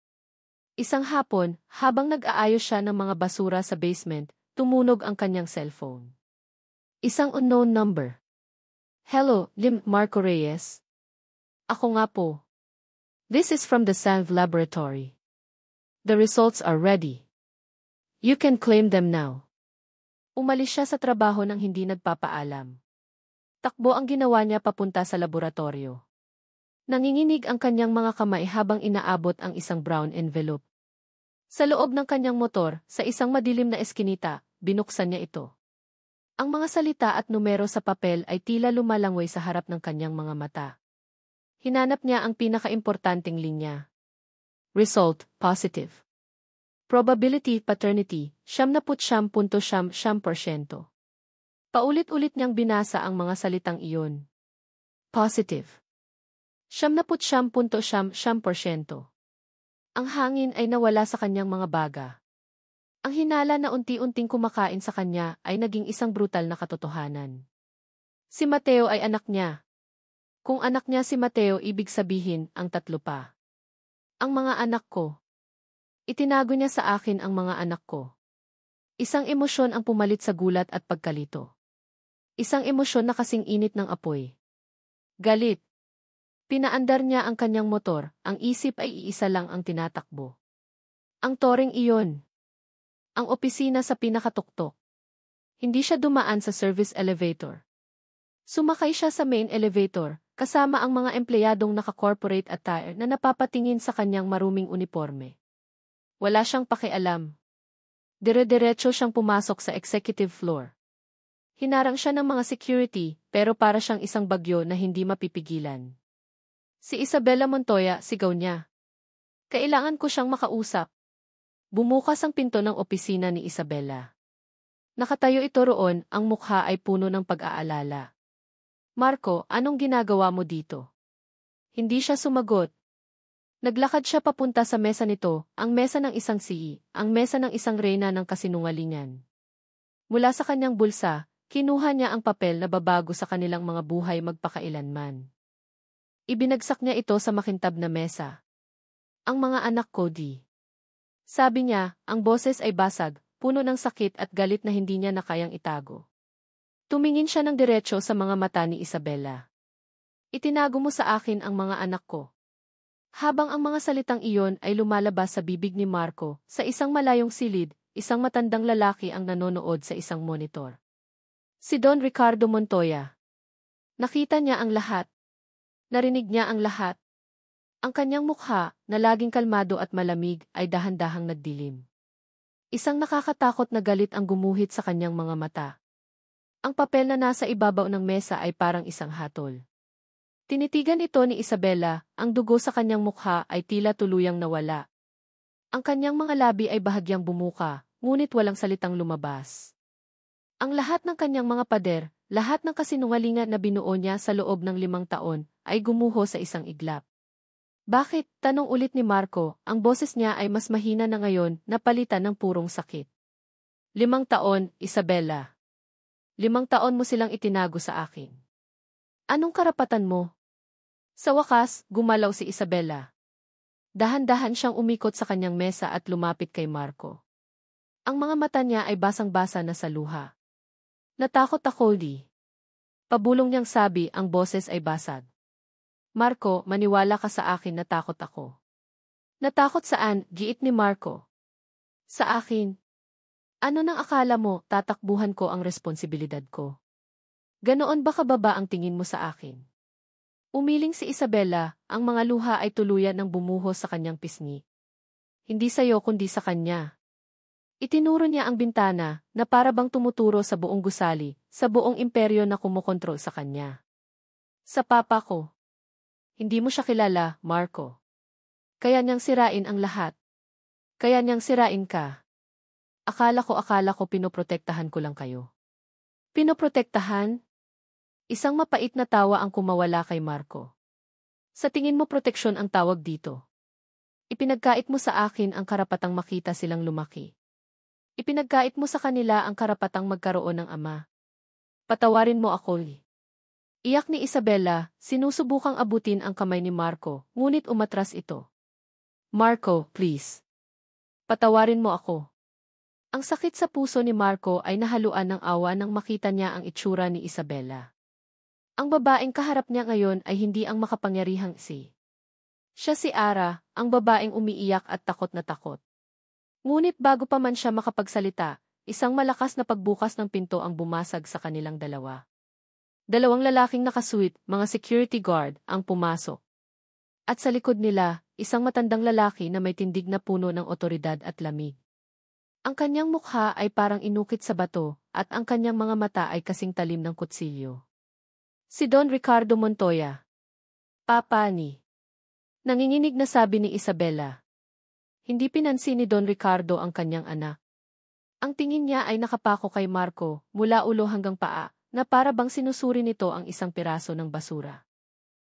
Isang hapon, habang nag-aayos siya ng mga basura sa basement, tumunog ang kanyang cellphone. Isang unknown number. Hello, Marco Reyes. Ako nga po. This is from the SANV laboratory. The results are ready. You can claim them now. Umalis siya sa trabaho nang hindi nagpapaalam. Takbo ang ginawa niya papunta sa laboratorio. Nanginginig ang kanyang mga kamay habang inaabot ang isang brown envelope. Sa loob ng kanyang motor, sa isang madilim na eskinita, binuksan niya ito. Ang mga salita at numero sa papel ay tila lumalangway sa harap ng kanyang mga mata. Hinanap niya ang pinakaimportanteng linya. Result, positive. Probability, paternity, 79.9%. Paulit-ulit niyang binasa ang mga salitang iyon. Positive. 79.9%. Ang hangin ay nawala sa kanyang mga baga. Ang hinala na unti-unting kumakain sa kanya ay naging isang brutal na katotohanan. Si Mateo ay anak niya. Kung anak niya si Mateo, ibig sabihin ang 3 pa. Ang mga anak ko. Itinago niya sa akin ang mga anak ko. Isang emosyon ang pumalit sa gulat at pagkalito. Isang emosyon na kasing init ng apoy. Galit. Pinaandar niya ang kanyang motor, ang isip ay iisa lang ang tinatakbo. Ang toreng iyon. Ang opisina sa pinakatuktok. Hindi siya dumaan sa service elevator. Sumakay siya sa main elevator, kasama ang mga empleyadong naka-corporate attire na napapatingin sa kanyang maruming uniforme. Wala siyang pakialam. Dire-diretso siyang pumasok sa executive floor. Hinarang siya ng mga security, pero para siyang isang bagyo na hindi mapipigilan. Si Isabela Montoya, sigaw niya. Kailangan ko siyang makausap. Bumukas ang pinto ng opisina ni Isabela. Nakatayo ito roon, ang mukha ay puno ng pag-aalala. Marco, anong ginagawa mo dito? Hindi siya sumagot. Naglakad siya papunta sa mesa nito, ang mesa ng isang CEO, ang mesa ng isang reyna ng kasinungalingan. Mula sa kanyang bulsa, kinuha niya ang papel na babago sa kanilang mga buhay magpakailanman. Ibinagsak niya ito sa makintab na mesa. Ang mga anak ko di. Sabi niya, ang boses ay basag, puno ng sakit at galit na hindi niya na kayang itago. Tumingin siya ng diretso sa mga mata ni Isabela. Itinago mo sa akin ang mga anak ko. Habang ang mga salitang iyon ay lumalabas sa bibig ni Marco, sa isang malayong silid, isang matandang lalaki ang nanonood sa isang monitor. Si Don Ricardo Montoya. Nakita niya ang lahat. Narinig niya ang lahat. Ang kanyang mukha, na laging kalmado at malamig, ay dahan-dahang nagdilim. Isang nakakatakot na galit ang gumuhit sa kanyang mga mata. Ang papel na nasa ibabaw ng mesa ay parang isang hatol. Tinitigan ito ni Isabela, ang dugo sa kanyang mukha ay tila tuluyang nawala. Ang kanyang mga labi ay bahagyang bumuka, ngunit walang salitang lumabas. Ang lahat ng kanyang mga pader, lahat ng kasinungalingan na binuo niya sa loob ng 5 taon, ay gumuho sa isang iglap. Bakit? Tanong ulit ni Marco, ang boses niya ay mas mahina na ngayon, napalitan ng purong sakit. 5 taon, Isabela. 5 taon mo silang itinago sa akin. Anong karapatan mo? Sa wakas, gumalaw si Isabela. Dahan-dahan siyang umikot sa kanyang mesa at lumapit kay Marco. Ang mga mata niya ay basang-basa na sa luha. Natakot ako, di. Pabulong niyang sabi, ang boses ay basag. Marco, maniwala ka sa akin, natakot ako. Natakot saan? Giit ni Marco. Sa akin. Ano nang akala mo, tatakbuhan ko ang responsibilidad ko? Ganoon ba kababa ang tingin mo sa akin? Umiling si Isabela, ang mga luha ay tuluyan ng bumuhos sa kanyang pisngi. Hindi sa'yo kundi sa kanya. Itinuro niya ang bintana na para bang tumuturo sa buong gusali, sa buong imperyo na kumokontrol sa kanya. Sa papa ko. Hindi mo siya kilala, Marco. Kaya niyang sirain ang lahat. Kaya niyang sirain ka. Akala ko pinoprotektahan ko lang kayo. Pinoprotektahan? Isang mapait na tawa ang kumawala kay Marco. Sa tingin mo proteksyon ang tawag dito? Ipinagkait mo sa akin ang karapatang makita silang lumaki. Ipinagkait mo sa kanila ang karapatang magkaroon ng ama. Patawarin mo ako. Iyak ni Isabela, sinusubukang abutin ang kamay ni Marco, ngunit umatras ito. Marco, please. Patawarin mo ako. Ang sakit sa puso ni Marco ay nahaluan ng awa nang makita niya ang itsura ni Isabela. Ang babaeng kaharap niya ngayon ay hindi ang makapangyarihang siya si Ara, ang babaeng umiiyak at takot na takot. Ngunit bago pa man siya makapagsalita, isang malakas na pagbukas ng pinto ang bumasag sa kanilang dalawa. Dalawang lalaking nakasuit, mga security guard, ang pumasok. At sa likod nila, isang matandang lalaki na may tindig na puno ng otoridad at lamig. Ang kanyang mukha ay parang inukit sa bato, at ang kanyang mga mata ay kasing talim ng kutsilyo. Si Don Ricardo Montoya. Papa ni. Nanginginig na sabi ni Isabela. Hindi pinansin ni Don Ricardo ang kanyang anak. Ang tingin niya ay nakapako kay Marco, mula ulo hanggang paa, na para bang sinusuri nito ang isang piraso ng basura.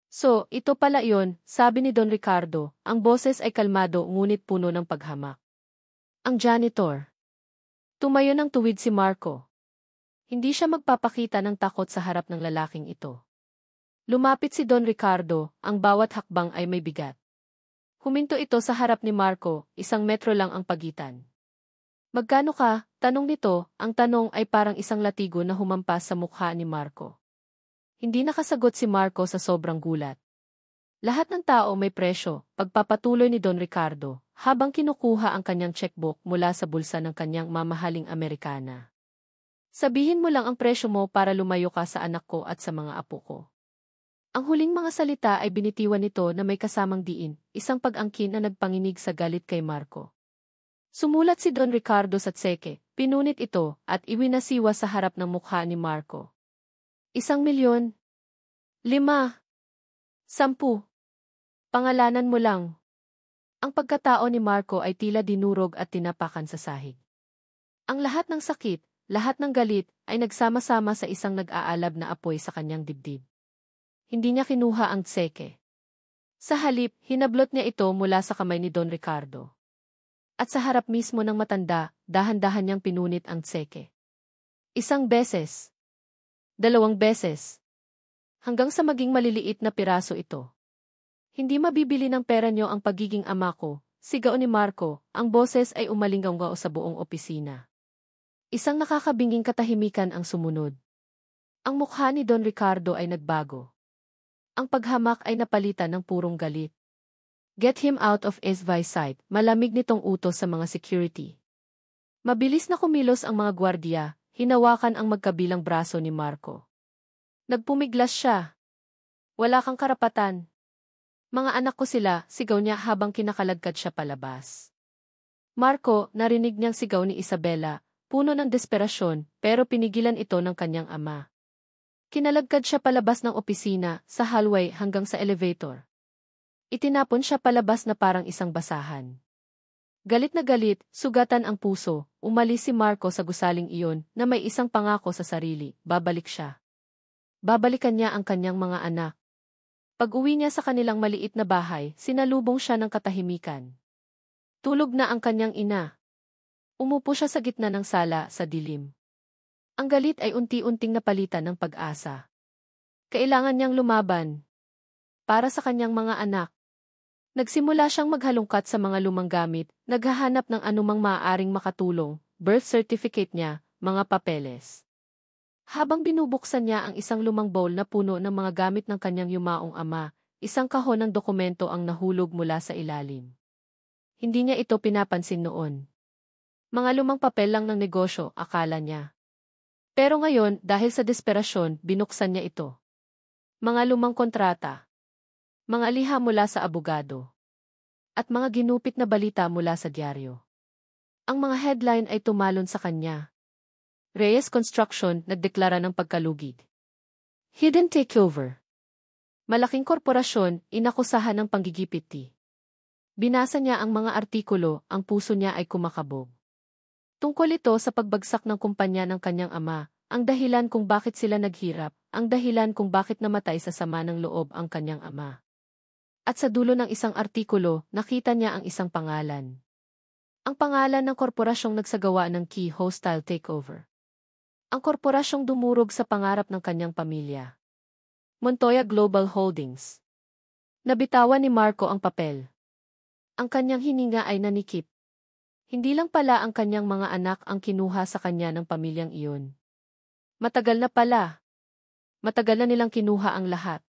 So, ito pala yon, sabi ni Don Ricardo, ang boses ay kalmado ngunit puno ng paghamak. Ang janitor. Tumayo ng tuwid si Marco. Hindi siya magpapakita ng takot sa harap ng lalaking ito. Lumapit si Don Ricardo, ang bawat hakbang ay may bigat. Huminto ito sa harap ni Marco, 1 metro lang ang pagitan. Magkano ka? Tanong nito, ang tanong ay parang isang latigo na humampas sa mukha ni Marco. Hindi nakasagot si Marco sa sobrang gulat. Lahat ng tao may presyo, pagpapatuloy ni Don Ricardo, habang kinukuha ang kanyang checkbook mula sa bulsa ng kanyang mamahaling Amerikana. Sabihin mo lang ang presyo mo para lumayo ka sa anak ko at sa mga apo ko. Ang huling mga salita ay binitiwan nito na may kasamang diin, isang pag-angkin na nagpanginig sa galit kay Marco. Sumulat si Don Ricardo sa tseke, pinunit ito, at iwinasiwa sa harap ng mukha ni Marco. 1,000,000? 5? 10? Pangalanan mo lang. Ang pagkatao ni Marco ay tila dinurog at tinapakan sa sahig. Ang lahat ng sakit, lahat ng galit, ay nagsama-sama sa isang nag-aalab na apoy sa kanyang dibdib. Hindi niya kinuha ang tseke. Sa halip, hinablot niya ito mula sa kamay ni Don Ricardo. At sa harap mismo ng matanda, dahan-dahan niyang pinunit ang tseke. 1 beses. 2 beses. Hanggang sa maging maliliit na piraso ito. Hindi mabibili ng pera niyo ang pagiging ama ko, sigaw ni Marco, ang boses ay umalinggaw sa buong opisina. Isang nakakabinging katahimikan ang sumunod. Ang mukha ni Don Ricardo ay nagbago. Ang paghamak ay napalitan ng purong galit. Get him out of his sight, malamig nitong utos sa mga security. Mabilis na kumilos ang mga gwardiya, hinawakan ang magkabilang braso ni Marco. Nagpumiglas siya. Wala kang karapatan. Mga anak ko sila, sigaw niya habang kinakalagkad siya palabas. Marco, narinig niyang sigaw ni Isabela, puno ng desperasyon, pero pinigilan ito ng kanyang ama. Kinalagkad siya palabas ng opisina, sa hallway hanggang sa elevator. Itinapon siya palabas na parang isang basahan. Galit na galit, sugatan ang puso, umalis si Marco sa gusaling iyon na may isang pangako sa sarili, babalik siya. Babalikan niya ang kanyang mga anak. Pag-uwi niya sa kanilang maliit na bahay, sinalubong siya ng katahimikan. Tulog na ang kanyang ina. Umupo siya sa gitna ng sala, sa dilim. Ang galit ay unti-unting napalitan ng pag-asa. Kailangan niyang lumaban. Para sa kanyang mga anak. Nagsimula siyang maghalungkat sa mga lumang gamit, naghahanap ng anumang maaaring makatulong, birth certificate niya, mga papeles. Habang binubuksan niya ang isang lumang bowl na puno ng mga gamit ng kanyang yumaong ama, isang kahon ng dokumento ang nahulog mula sa ilalim. Hindi niya ito pinapansin noon. Mga lumang papel lang ng negosyo, akala niya. Pero ngayon, dahil sa desperasyon, binuksan niya ito. Mga lumang kontrata. Mga liha mula sa abogado. At mga ginupit na balita mula sa dyaryo. Ang mga headline ay tumalon sa kanya. Reyes Construction nagdeklara ng pagkalugid. Hidden takeover. Malaking korporasyon, inakusahan ng panggigipiti. Binasa niya ang mga artikulo, ang puso niya ay kumakabog. Tungkol ito sa pagbagsak ng kumpanya ng kanyang ama, ang dahilan kung bakit sila naghirap, ang dahilan kung bakit namatay sa sama ng loob ang kanyang ama. At sa dulo ng isang artikulo, nakita niya ang isang pangalan. Ang pangalan ng korporasyong nagsagawa ng key hostile takeover. Ang korporasyong dumurog sa pangarap ng kanyang pamilya. Montoya Global Holdings. Nabitawan ni Marco ang papel. Ang kanyang hininga ay nanikip. Hindi lang pala ang kanyang mga anak ang kinuha sa kanya ng pamilyang iyon. Matagal na pala. Matagal na nilang kinuha ang lahat.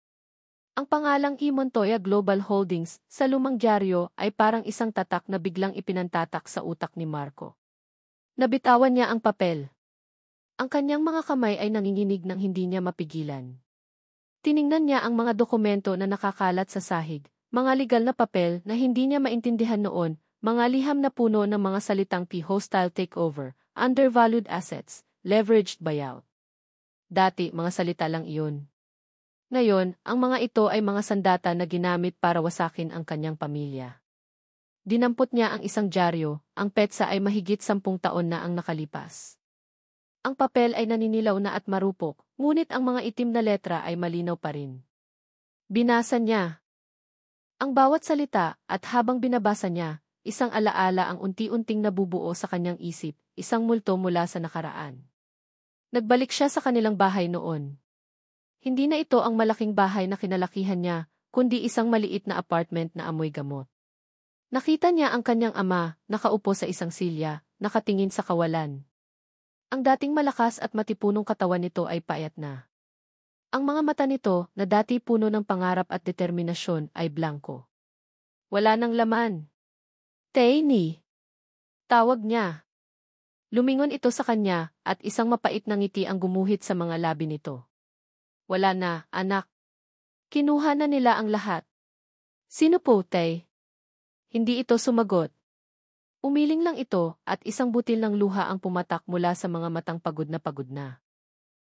Ang pangalang Montoya Global Holdings sa lumang dyaryo ay parang isang tatak na biglang ipinantatak sa utak ni Marco. Nabitawan niya ang papel. Ang kanyang mga kamay ay nanginginig nang hindi niya mapigilan. Tiningnan niya ang mga dokumento na nakakalat sa sahig, mga legal na papel na hindi niya maintindihan noon, mga liham na puno ng mga salitang hostile takeover, undervalued assets, leveraged buyout. Dati, mga salita lang iyon. Ngayon, ang mga ito ay mga sandata na ginamit para wasakin ang kanyang pamilya. Dinampot niya ang isang dyaryo, ang petsa ay mahigit 10 taon na ang nakalipas. Ang papel ay naninilaw na at marupok, ngunit ang mga itim na letra ay malinaw pa rin. Binasa niya ang bawat salita at habang binabasa niya, isang alaala ang unti-unting nabubuo sa kanyang isip, isang multo mula sa nakaraan. Nagbalik siya sa kanilang bahay noon. Hindi na ito ang malaking bahay na kinalakihan niya, kundi isang maliit na apartment na amoy gamot. Nakita niya ang kanyang ama, nakaupo sa isang silya, nakatingin sa kawalan. Ang dating malakas at matipunong katawan nito ay payat na. Ang mga mata nito, na dati puno ng pangarap at determinasyon, ay blanko. Wala nang laman. Taini. Tawag niya. Lumingon ito sa kanya, at isang mapait na ngiti ang gumuhit sa mga labi nito. Wala na, anak. Kinuha na nila ang lahat. Sino po, Tay? Hindi ito sumagot. Umiling lang ito, at isang butil ng luha ang pumatak mula sa mga matang pagod na.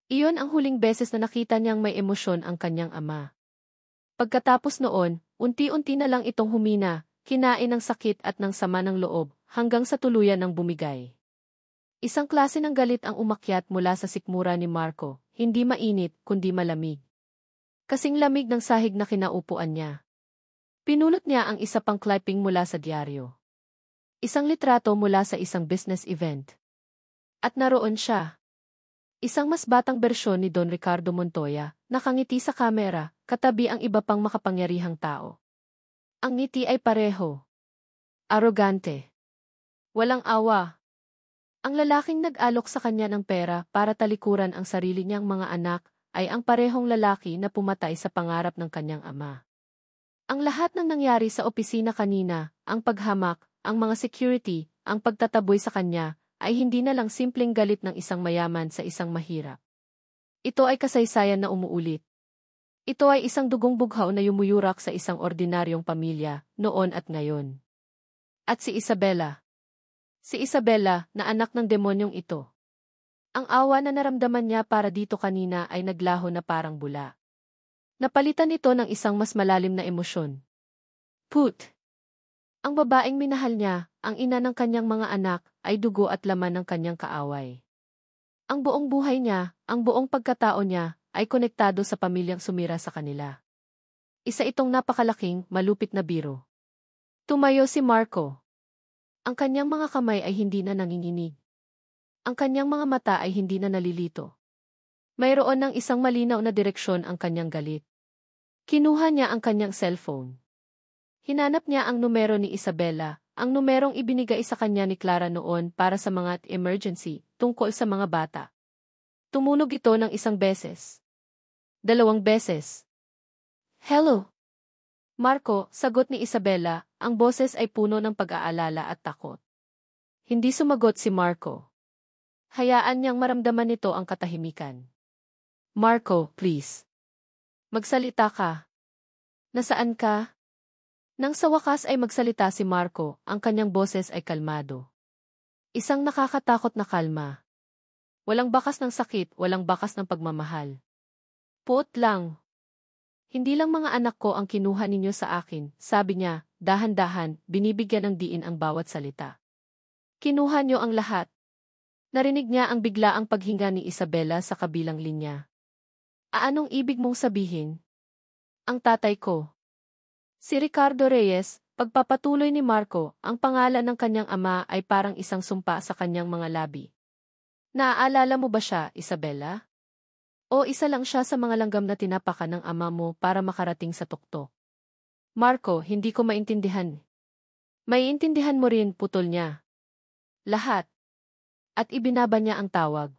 Iyon ang huling beses na nakita niyang may emosyon ang kanyang ama. Pagkatapos noon, unti-unti na lang itong humina, kinain ng sakit at ng sama ng loob, hanggang sa tuluyan ng bumigay. Isang klase ng galit ang umakyat mula sa sikmura ni Marco, hindi mainit, kundi malamig. Kasing lamig ng sahig na kinaupuan niya. Pinulot niya ang isa pang clipping mula sa dyaryo. Isang litrato mula sa isang business event. At naroon siya. Isang mas batang bersyon ni Don Ricardo Montoya, nakangiti sa kamera, katabi ang iba pang makapangyarihang tao. Ang ngiti ay pareho. Arogante. Walang awa. Ang lalaking nag-alok sa kanya ng pera para talikuran ang sarili niyang mga anak, ay ang parehong lalaki na pumatay sa pangarap ng kanyang ama. Ang lahat ng nangyari sa opisina kanina, ang paghamak, ang mga security, ang pagtataboy sa kanya, ay hindi na lang simpleng galit ng isang mayaman sa isang mahirap. Ito ay kasaysayan na umuulit. Ito ay isang dugong bughaw na yumuyurak sa isang ordinaryong pamilya, noon at ngayon. At si Isabela. Si Isabela, na anak ng demonyong ito. Ang awa na naramdaman niya para dito kanina ay naglaho na parang bula. Napalitan ito ng isang mas malalim na emosyon. Put! Ang babaeng minahal niya, ang ina ng kanyang mga anak, ay dugo at laman ng kanyang kaaway. Ang buong buhay niya, ang buong pagkatao niya, ay konektado sa pamilyang sumira sa kanila. Isa itong napakalaking, malupit na biro. Tumayo si Marco. Ang kanyang mga kamay ay hindi na nanginginig. Ang kanyang mga mata ay hindi na nalilito. Mayroon ng isang malinaw na direksyon ang kanyang galit. Kinuha niya ang kanyang cellphone. Hinanap niya ang numero ni Isabela, ang numerong ibinigay sa kanya ni Clara noon para sa mga emergency, tungkol sa mga bata. Tumunog ito ng 1 beses. 2 beses. Hello? Marco, sagot ni Isabela, ang boses ay puno ng pag-aalala at takot. Hindi sumagot si Marco. Hayaan niyang maramdaman nito ang katahimikan. Marco, please. Magsalita ka. Nasaan ka? Nang sa wakas ay magsalita si Marco, ang kanyang boses ay kalmado. Isang nakakatakot na kalma. Walang bakas ng sakit, walang bakas ng pagmamahal. Puot lang. Hindi lang mga anak ko ang kinuha ninyo sa akin, sabi niya, dahan-dahan, binibigyan ng diin ang bawat salita. Kinuha niyo ang lahat. Narinig niya ang biglaang paghinga ni Isabela sa kabilang linya. Anong ibig mong sabihin? Ang tatay ko. Si Ricardo Reyes, pagpapatuloy ni Marco, ang pangalan ng kanyang ama ay parang isang sumpa sa kanyang mga labi. Naaalala mo ba siya, Isabela? O isa lang siya sa mga langgam na tinapakan ng ama mo para makarating sa tuktok? Marco, hindi ko maintindihan. Maiintindihan mo rin, putol niya. Lahat. At ibinaba niya ang tawag.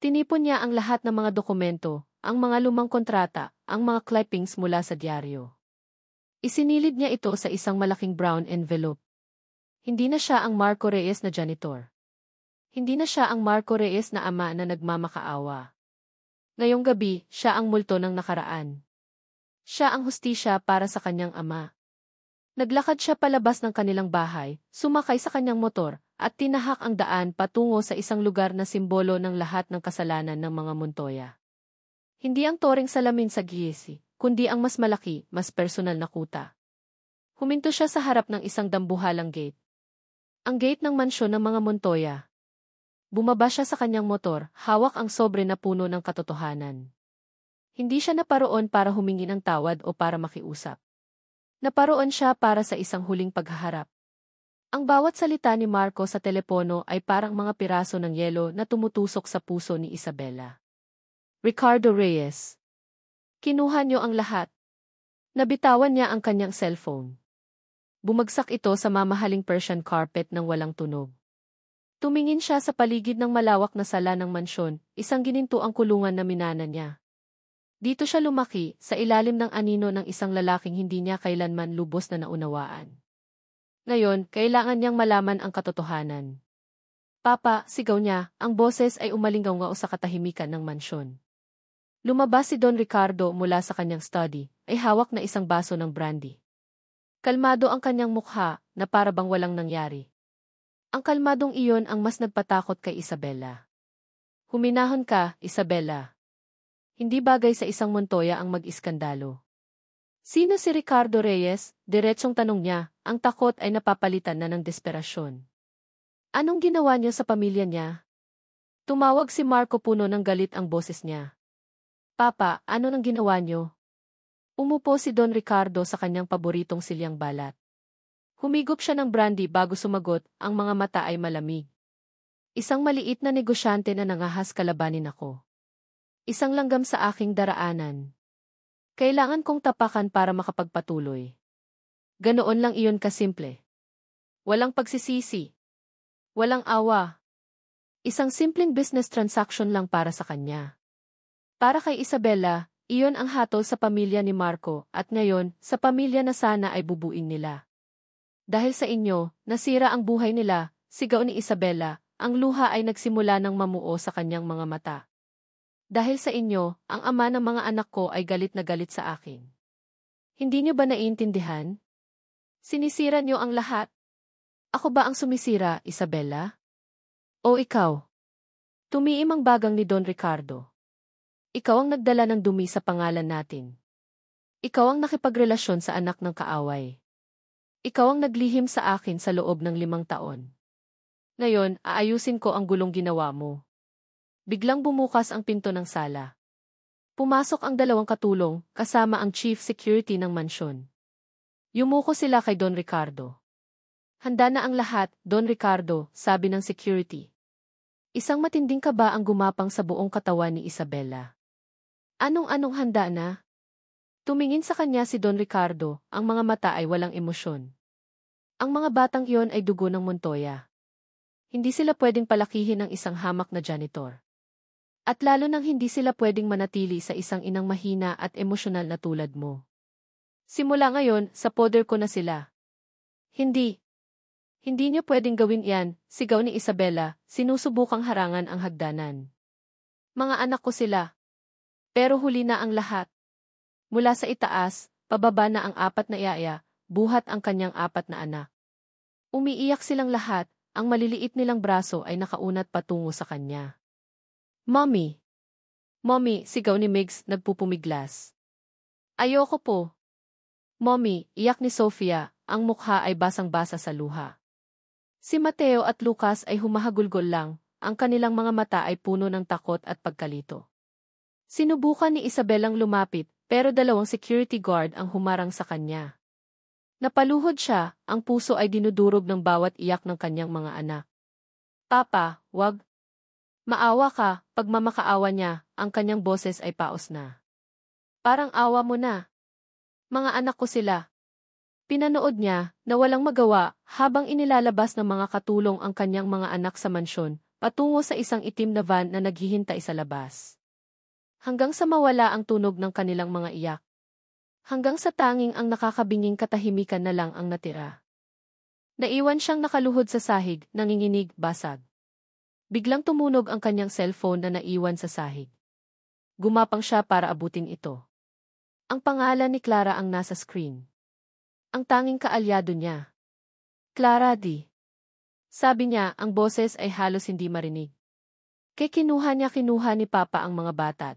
Tinipon niya ang lahat ng mga dokumento, ang mga lumang kontrata, ang mga clippings mula sa dyaryo. Isinilid niya ito sa isang malaking brown envelope. Hindi na siya ang Marco Reyes na janitor. Hindi na siya ang Marco Reyes na ama na nagmamakaawa. Ngayong gabi, siya ang multo ng nakaraan. Siya ang hustisya para sa kanyang ama. Naglakad siya palabas ng kanilang bahay, sumakay sa kanyang motor, at tinahak ang daan patungo sa isang lugar na simbolo ng lahat ng kasalanan ng mga Montoya. Hindi ang toring salamin sa giyesi, kundi ang mas malaki, mas personal na kuta. Huminto siya sa harap ng isang dambuhalang gate. Ang gate ng mansyon ng mga Montoya. Bumaba siya sa kanyang motor, hawak ang sobre na puno ng katotohanan. Hindi siya naparoon para humingi ng tawad o para makiusap. Naparoon siya para sa isang huling paghaharap. Ang bawat salita ni Marco sa telepono ay parang mga piraso ng yelo na tumutusok sa puso ni Isabela. Ricardo Reyes. Kinuha niyo ang lahat. Nabitawan niya ang kanyang cellphone. Bumagsak ito sa mamahaling Persian carpet ng walang tunog. Tumingin siya sa paligid ng malawak na sala ng mansyon, isang gininto ang kulungan na minana niya. Dito siya lumaki, sa ilalim ng anino ng isang lalaking hindi niya kailanman lubos na naunawaan. Ngayon, kailangan niyang malaman ang katotohanan. Papa, sigaw niya, ang boses ay umalingaw-ngao sa katahimikan ng mansyon. Lumabas si Don Ricardo mula sa kanyang study, ay hawak na isang baso ng brandy. Kalmado ang kanyang mukha, na para bang walang nangyari. Ang kalmadong iyon ang mas nagpatakot kay Isabela. Huminahon ka, Isabela. Hindi bagay sa isang Montoya ang mag-iskandalo. Sino si Ricardo Reyes? Diretsong tanong niya, ang takot ay napapalitan na ng desperasyon. Anong ginawa niyo sa pamilya niya? Tumawag si Marco, puno ng galit ang boses niya. Papa, ano nang ginawa niyo? Umupo si Don Ricardo sa kanyang paboritong silyang balat. Humigop siya ng brandy bago sumagot, ang mga mata ay malamig. Isang maliit na negosyante na nangahas kalabanin ako. Isang langgam sa aking daraanan. Kailangan kong tapakan para makapagpatuloy. Ganoon lang iyon kasimple. Walang pagsisisi. Walang awa. Isang simpleng business transaction lang para sa kanya. Para kay Isabela, iyon ang hatol sa pamilya ni Marco at ngayon, sa pamilya na sana ay bubuin nila. Dahil sa inyo, nasira ang buhay nila, sigaw ni Isabela, ang luha ay nagsimula ng mamuo sa kanyang mga mata. Dahil sa inyo, ang ama ng mga anak ko ay galit na galit sa akin. Hindi niyo ba naiintindihan? Sinisira niyo ang lahat. Ako ba ang sumisira, Isabela? O ikaw? Tumiim ang bagang ni Don Ricardo. Ikaw ang nagdala ng dumi sa pangalan natin. Ikaw ang nakipagrelasyon sa anak ng kaaway. Ikaw ang naglihim sa akin sa loob ng 5 taon. Ngayon, aayusin ko ang gulong ginawa mo. Biglang bumukas ang pinto ng sala. Pumasok ang 2 katulong, kasama ang chief security ng mansyon. Yumuko sila kay Don Ricardo. Handa na ang lahat, Don Ricardo, sabi ng security. Isang matinding kaba ang gumapang sa buong katawan ni Isabela. Anong handa na? Tumingin sa kanya si Don Ricardo, ang mga mata ay walang emosyon. Ang mga batang iyon ay dugo ng Montoya. Hindi sila pwedeng palakihin ng isang hamak na janitor. At lalo nang hindi sila pwedeng manatili sa isang inang mahina at emosyonal na tulad mo. Simula ngayon, sa poder ko na sila. Hindi. Hindi niyo pwedeng gawin yan, sigaw ni Isabela, sinusubukang harangan ang hagdanan. Mga anak ko sila. Pero huli na ang lahat. Mula sa itaas, pababa na ang 4 na yaya, buhat ang kanyang 4 na anak. Umiiyak silang lahat, ang maliliit nilang braso ay nakaunat patungo sa kanya. Mommy! Mommy, sigaw ni Migs nagpupumiglas. Ayoko po. Mommy, iyak ni Sofia, ang mukha ay basang-basa sa luha. Si Mateo at Lucas ay humahagulgol lang, ang kanilang mga mata ay puno ng takot at pagkalito. Sinubukan ni Isabelang lumapit, pero dalawang security guard ang humarang sa kanya. Napaluhod siya, ang puso ay dinudurog ng bawat iyak ng kanyang mga anak. Papa, wag. Maawa ka, pagmamakaawa niya, ang kanyang boses ay paos na. Parang awa mo na. Mga anak ko sila. Pinanood niya, na walang magawa, habang inilalabas ng mga katulong ang kanyang mga anak sa mansyon, patungo sa isang itim na van na naghihintay sa labas. Hanggang sa mawala ang tunog ng kanilang mga iyak. Hanggang sa tanging ang nakakabinging katahimikan na lang ang natira. Naiwan siyang nakaluhod sa sahig, nanginginig, basag. Biglang tumunog ang kanyang cellphone na naiwan sa sahig. Gumapang siya para abutin ito. Ang pangalan ni Clara ang nasa screen. Ang tanging kaalyado niya. Clara D. Sabi niya, ang boses ay halos hindi marinig. Kinuha ni Papa ang mga bata.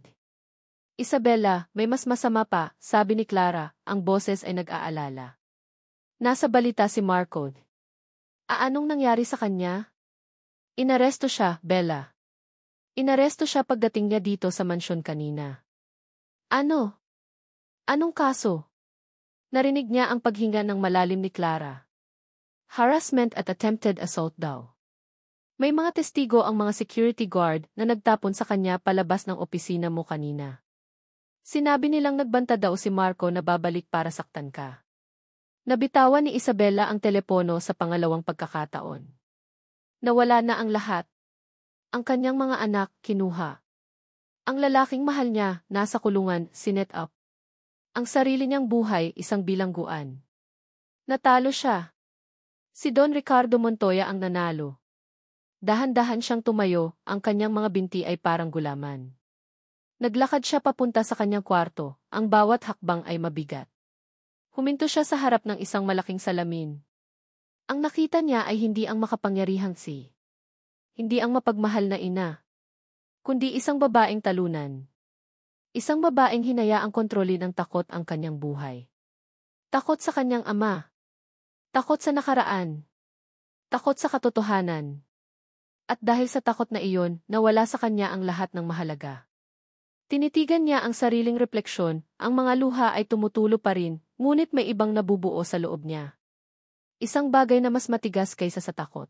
Isabella, may mas masama pa, sabi ni Clara, ang boses ay nag-aalala. Nasa balita si Marco. Anong nangyari sa kanya? Inaresto siya, Bella. Inaresto siya pagdating niya dito sa mansyon kanina. Ano? Anong kaso? Narinig niya ang paghinga ng malalim ni Clara. Harassment at attempted assault daw. May mga testigo ang mga security guard na nagtapon sa kanya palabas ng opisina mo kanina. Sinabi nilang nagbanta daw si Marco na babalik para saktan ka. Nabitawan ni Isabella ang telepono sa pangalawang pagkakataon. Nawala na ang lahat. Ang kanyang mga anak, kinuha. Ang lalaking mahal niya, nasa kulungan, sinet up. Ang sarili niyang buhay, isang bilangguan. Natalo siya. Si Don Ricardo Montoya ang nanalo. Dahan-dahan siyang tumayo, ang kanyang mga binti ay parang gulaman. Naglakad siya papunta sa kanyang kwarto, ang bawat hakbang ay mabigat. Huminto siya sa harap ng isang malaking salamin. Ang nakita niya ay hindi ang makapangyarihang hindi ang mapagmahal na ina, kundi isang babaeng talunan. Isang babaeng hinayaang kontrolin ng takot ang kanyang buhay. Takot sa kanyang ama. Takot sa nakaraan. Takot sa katotohanan. At dahil sa takot na iyon, nawala sa kanya ang lahat ng mahalaga. Tinitigan niya ang sariling refleksyon, ang mga luha ay tumutulo pa rin, ngunit may ibang nabubuo sa loob niya. Isang bagay na mas matigas kaysa sa takot.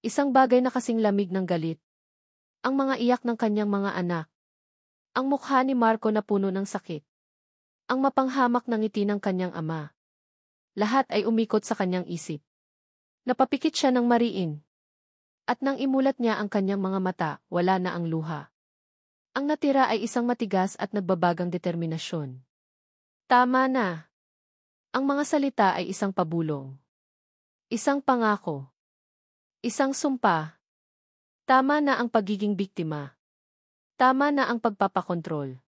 Isang bagay na kasing lamig ng galit. Ang mga iyak ng kanyang mga anak. Ang mukha ni Marco na puno ng sakit. Ang mapanghamak na ngiti ng kanyang ama. Lahat ay umikot sa kanyang isip. Napapikit siya ng mariin. At nang imulat niya ang kanyang mga mata, wala na ang luha. Ang natira ay isang matigas at nagbabagang determinasyon. Tama na. Ang mga salita ay isang pabulong. Isang pangako. Isang sumpa. Tama na ang pagiging biktima. Tama na ang pagpapakontrol.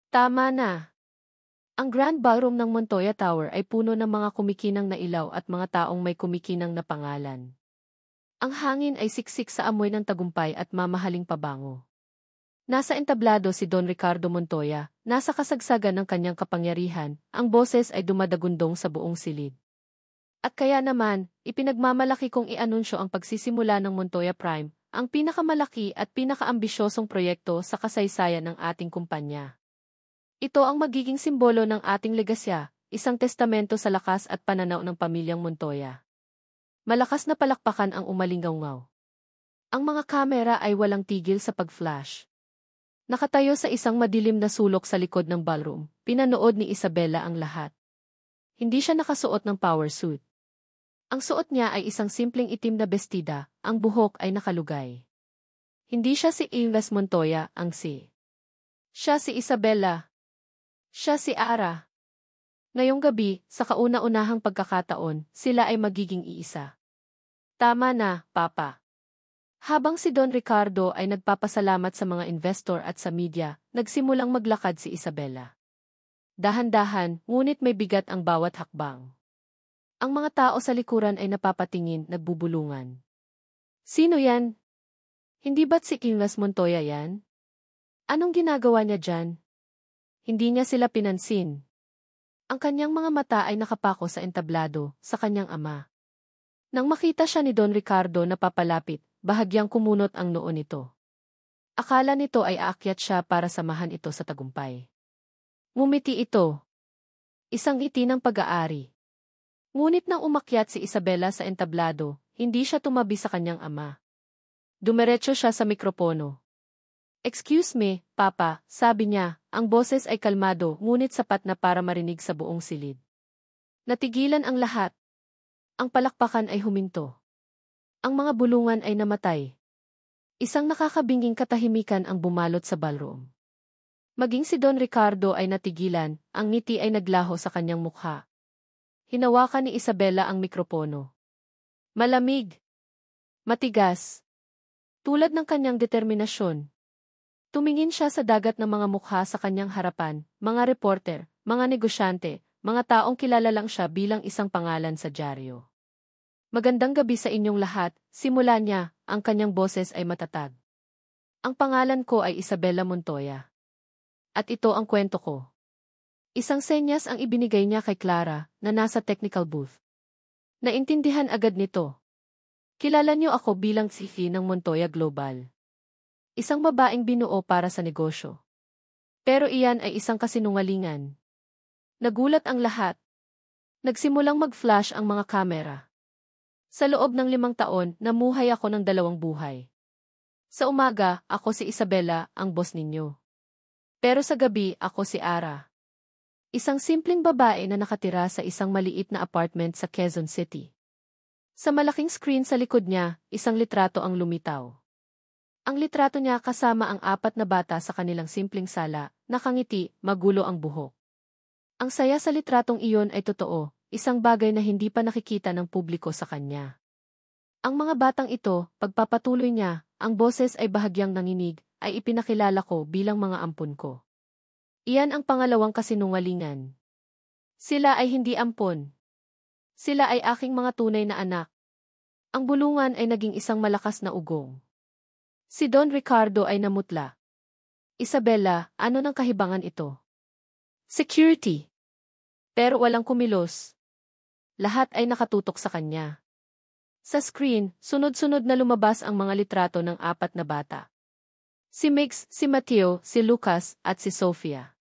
Tama na. Ang Grand Ballroom ng Montoya Tower ay puno ng mga kumikinang na ilaw at mga taong may kumikinang na pangalan. Ang hangin ay siksik sa amoy ng tagumpay at mamahaling pabango. Nasa entablado si Don Ricardo Montoya, nasa kasagsagan ng kanyang kapangyarihan, ang boses ay dumadagundong sa buong silid. At kaya naman, ipinagmamalaki kong i-anunsyo ang pagsisimula ng Montoya Prime, ang pinakamalaki at pinakaambisyosong proyekto sa kasaysayan ng ating kumpanya. Ito ang magiging simbolo ng ating legasya, isang testamento sa lakas at pananaw ng pamilyang Montoya. Malakas na palakpakan ang umalingaw-ngaw. Ang mga kamera ay walang tigil sa pag-flash. Nakatayo sa isang madilim na sulok sa likod ng ballroom, pinanood ni Isabella ang lahat. Hindi siya nakasuot ng power suit. Ang suot niya ay isang simpleng itim na bestida, ang buhok ay nakalugay. Hindi siya si Inves Montoya, Siya si Isabella. Siya si Ara. Ngayong gabi, sa kauna-unahang pagkakataon, sila ay magiging iisa. Tama na, Papa. Habang si Don Ricardo ay nagpapasalamat sa mga investor at sa media, nagsimulang maglakad si Isabella. Dahan-dahan, ngunit may bigat ang bawat hakbang. Ang mga tao sa likuran ay napapatingin, nagbubulungan. Sino yan? Hindi ba't si Inglas Montoya yan? Anong ginagawa niya dyan? Hindi niya sila pinansin. Ang kanyang mga mata ay nakapako sa entablado, sa kanyang ama. Nang makita siya ni Don Ricardo na papalapit, bahagyang kumunot ang noo nito. Akala nito ay aakyat siya para samahan ito sa tagumpay. Ngumiti ito. Isang ngiti ng pag-aari. Ngunit nang umakyat si Isabela sa entablado, hindi siya tumabi sa kanyang ama. Dumiretso siya sa mikropono. "Excuse me, Papa," sabi niya, ang boses ay kalmado ngunit sapat na para marinig sa buong silid. Natigilan ang lahat. Ang palakpakan ay huminto. Ang mga bulungan ay namatay. Isang nakakabinging katahimikan ang bumalot sa ballroom. Maging si Don Ricardo ay natigilan, ang ngiti ay naglaho sa kanyang mukha. Hinawakan ni Isabela ang mikropono. Malamig. Matigas. Tulad ng kanyang determinasyon. Tumingin siya sa dagat ng mga mukha sa kanyang harapan, mga reporter, mga negosyante, mga taong kilala lang siya bilang isang pangalan sa dyaryo. "Magandang gabi sa inyong lahat," simula niya, ang kanyang boses ay matatag. "Ang pangalan ko ay Isabela Montoya. At ito ang kwento ko." Isang senyas ang ibinigay niya kay Clara, na nasa technical booth. Naintindihan agad nito. "Kilala niyo ako bilang CEO ng Montoya Global. Isang babaeng binuo para sa negosyo. Pero iyan ay isang kasinungalingan." Nagulat ang lahat. Nagsimulang mag-flash ang mga kamera. "Sa loob ng 5 taon, namuhay ako ng 2 buhay. Sa umaga, ako si Isabela, ang boss ninyo. Pero sa gabi, ako si Ara. Isang simpleng babae na nakatira sa isang maliit na apartment sa Quezon City." Sa malaking screen sa likod niya, isang litrato ang lumitaw. Ang litrato niya kasama ang 4 na bata sa kanilang simpleng sala, nakangiti, magulo ang buhok. Ang saya sa litratong iyon ay totoo, isang bagay na hindi pa nakikita ng publiko sa kanya. Ang mga batang ito, pagpapatuloy niya, ang boses ay bahagyang nanginig, ay ipinakilala ko bilang mga ampon ko. Iyan ang pangalawang kasinungalingan. Sila ay hindi ampon. Sila ay aking mga tunay na anak. Ang bulungan ay naging isang malakas na ugong. Si Don Ricardo ay namutla. "Isabela, ano ng kahibangan ito?" "Security." Pero walang kumilos. Lahat ay nakatutok sa kanya. Sa screen, sunod-sunod na lumabas ang mga litrato ng 4 na bata. Si Mix, si Mateo, si Lucas, at si Sofia.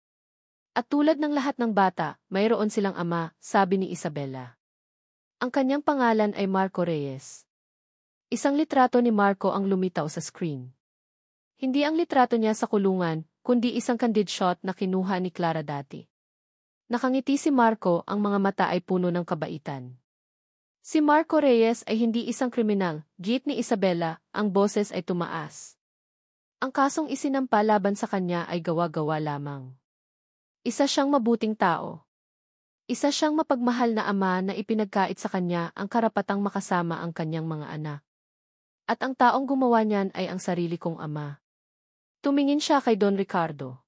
At tulad ng lahat ng bata, mayroon silang ama, sabi ni Isabela. Ang kanyang pangalan ay Marco Reyes. Isang litrato ni Marco ang lumitaw sa screen. Hindi ang litrato niya sa kulungan, kundi isang candid shot na kinuha ni Clara dati. Nakangiti si Marco, ang mga mata ay puno ng kabaitan. Si Marco Reyes ay hindi isang kriminal, git ni Isabela, ang boses ay tumaas. Ang kasong isinampa laban sa kanya ay gawa-gawa lamang. Isa siyang mabuting tao. Isa siyang mapagmahal na ama na ipinagkait sa kanya ang karapatang makasama ang kanyang mga anak. At ang taong gumawa niyan ay ang sarili kong ama. Tumingin siya kay Don Ricardo.